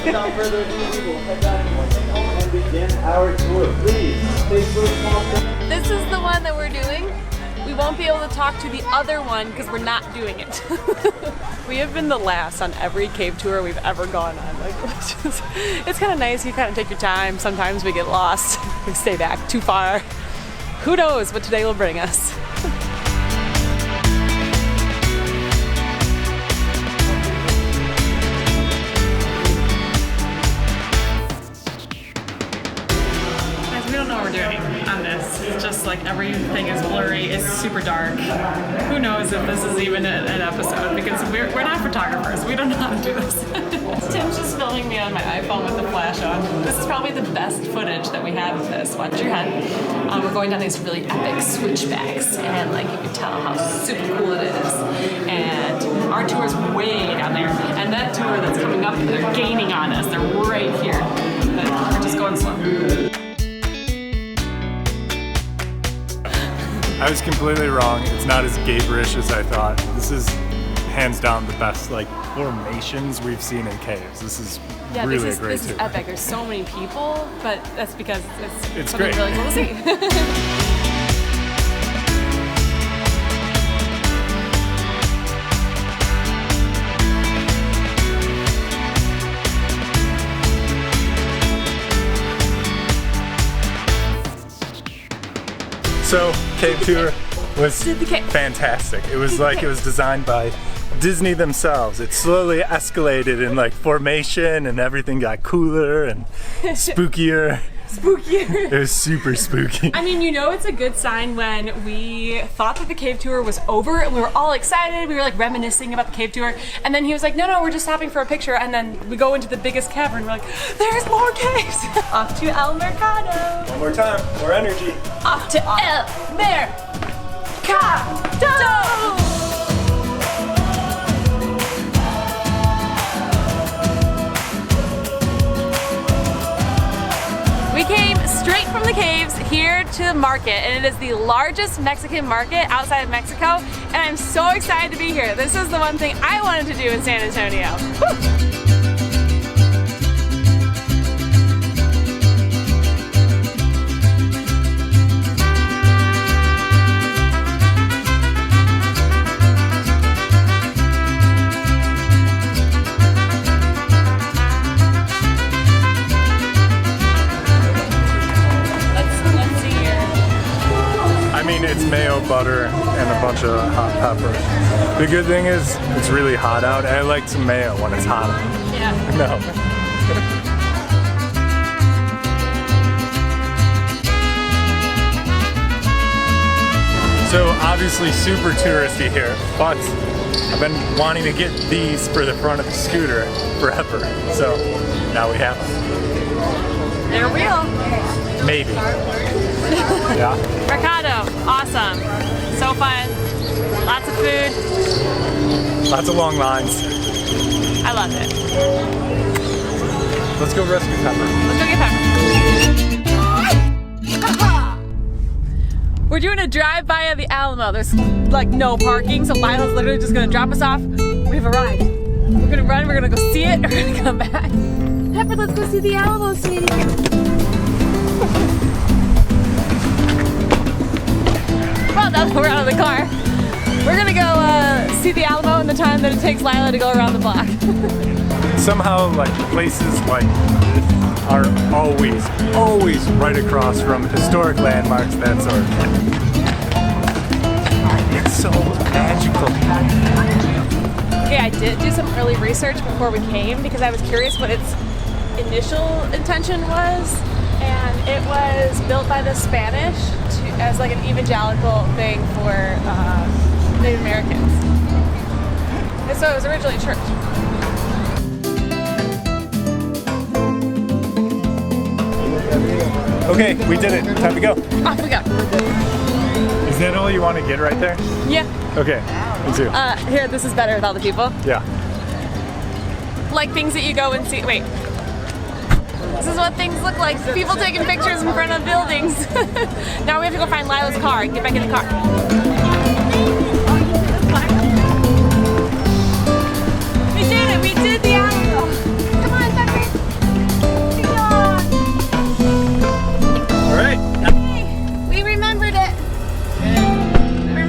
Without further ado, we will head down in one thing home and begin our tour. Please, take those small steps. This is the one that we're doing. we won't be able to talk to the other one because we're not doing it. We have been the last on every cave tour we've ever gone on. Like, it's kind of nice. You kind of take your time. Sometimes we get lost. We stay back too far. Who knows what today will bring us. We don't know what we're doing on this. It's just like everything is blurry, it's super dark. Who knows if this is even an episode, because we're not photographers. We don't know how to do this. Tim's just filming me on my iPhone with the flash on. This is probably the best footage that we have of this. Watch your head. We're going down these really epic switchbacks, and like you can tell how super cool it is. And our tour is way down there, and that tour that's coming up, they're gaining on us. They're right here. But we're just going slow. I was completely wrong. It's not as Gabrish as I thought. This is hands down the best like formations we've seen in caves. This is really a great tour. This is epic. There's so many people, but that's because it's great. Really cool to see. So, cave tour was fantastic. It was like it was designed by Disney themselves. It slowly escalated in like formation, and everything got cooler and spookier. It was super spooky. I mean, you know, it's a good sign when we thought that the cave tour was over and we were all excited. We were like reminiscing about the cave tour, and then he was like, no, we're just stopping for a picture. And then we go into the biggest cavern. We're like, there's more caves. Off to El Mercado. One more time, more energy. Off to El Mercado. We came straight from the caves here to the market, and it is the largest Mexican market outside of Mexico, and I'm so excited to be here. This is the one thing I wanted to do in San Antonio. Woo! It's mayo, butter, and a bunch of hot pepper. The good thing is it's really hot out, and I like some mayo when it's hot out. Yeah. No. So obviously super touristy here, but I've been wanting to get these for the front of the scooter forever. So now we have them. They're real. Maybe. Yeah. Mercado, awesome. So fun. Lots of food. Lots of long lines. I love it. Let's go rescue Pepper. Let's go get Pepper. We're doing a drive-by of the Alamo. There's like no parking, so Lila's literally just gonna drop us off. We have arrived. We're gonna run, we're gonna go see it, we're gonna come back. Pepper, let's go see the Alamo, sweetie. Well, now that we're out of the car, we're gonna go see the Alamo in the time that it takes Lila to go around the block. Somehow, like, places like are always right across from historic landmarks, that sort of thing. It's so magical. Okay, I did do some early research before we came because I was curious what its initial intention was, and it was built by the Spanish as like an evangelical thing for Native Americans. And so it was originally a church. Okay, we did it. Time to go. Off we go. Is that all you want to get right there? Yeah. Okay, me too. Here, this is better with all the people. Yeah. Like things that you go and see. Wait. This is what things look like. People taking pictures in front of buildings. Now we have to go find Lila's car and get back in the car. We did it! We did the Alamo! Come on, Pepper! Come on! Alright. Hey, we remembered it! We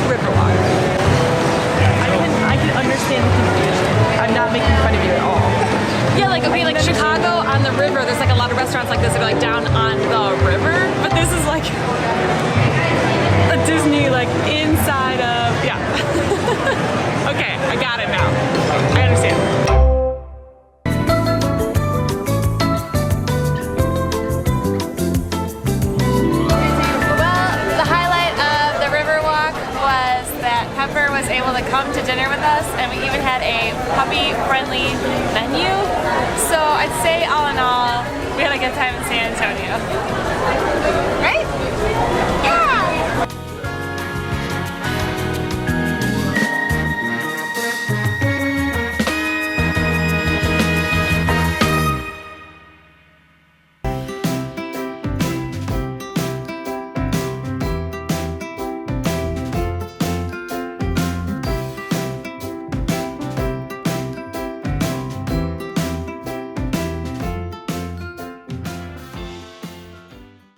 Riverwalk. I can understand the confusion. I'm not making fun of you at all. Yeah, like, okay, like Chicago on the river, there's like a lot of restaurants like this that are like down on the river, but this is like a Disney, like inside of, yeah. Okay, I got it now. I understand. Well, the highlight of the Riverwalk was that Pepper was able to come to dinner with us, and we even had a puppy-friendly menu. So I'd say all in all, we had a good time in San Antonio. Right? Yeah!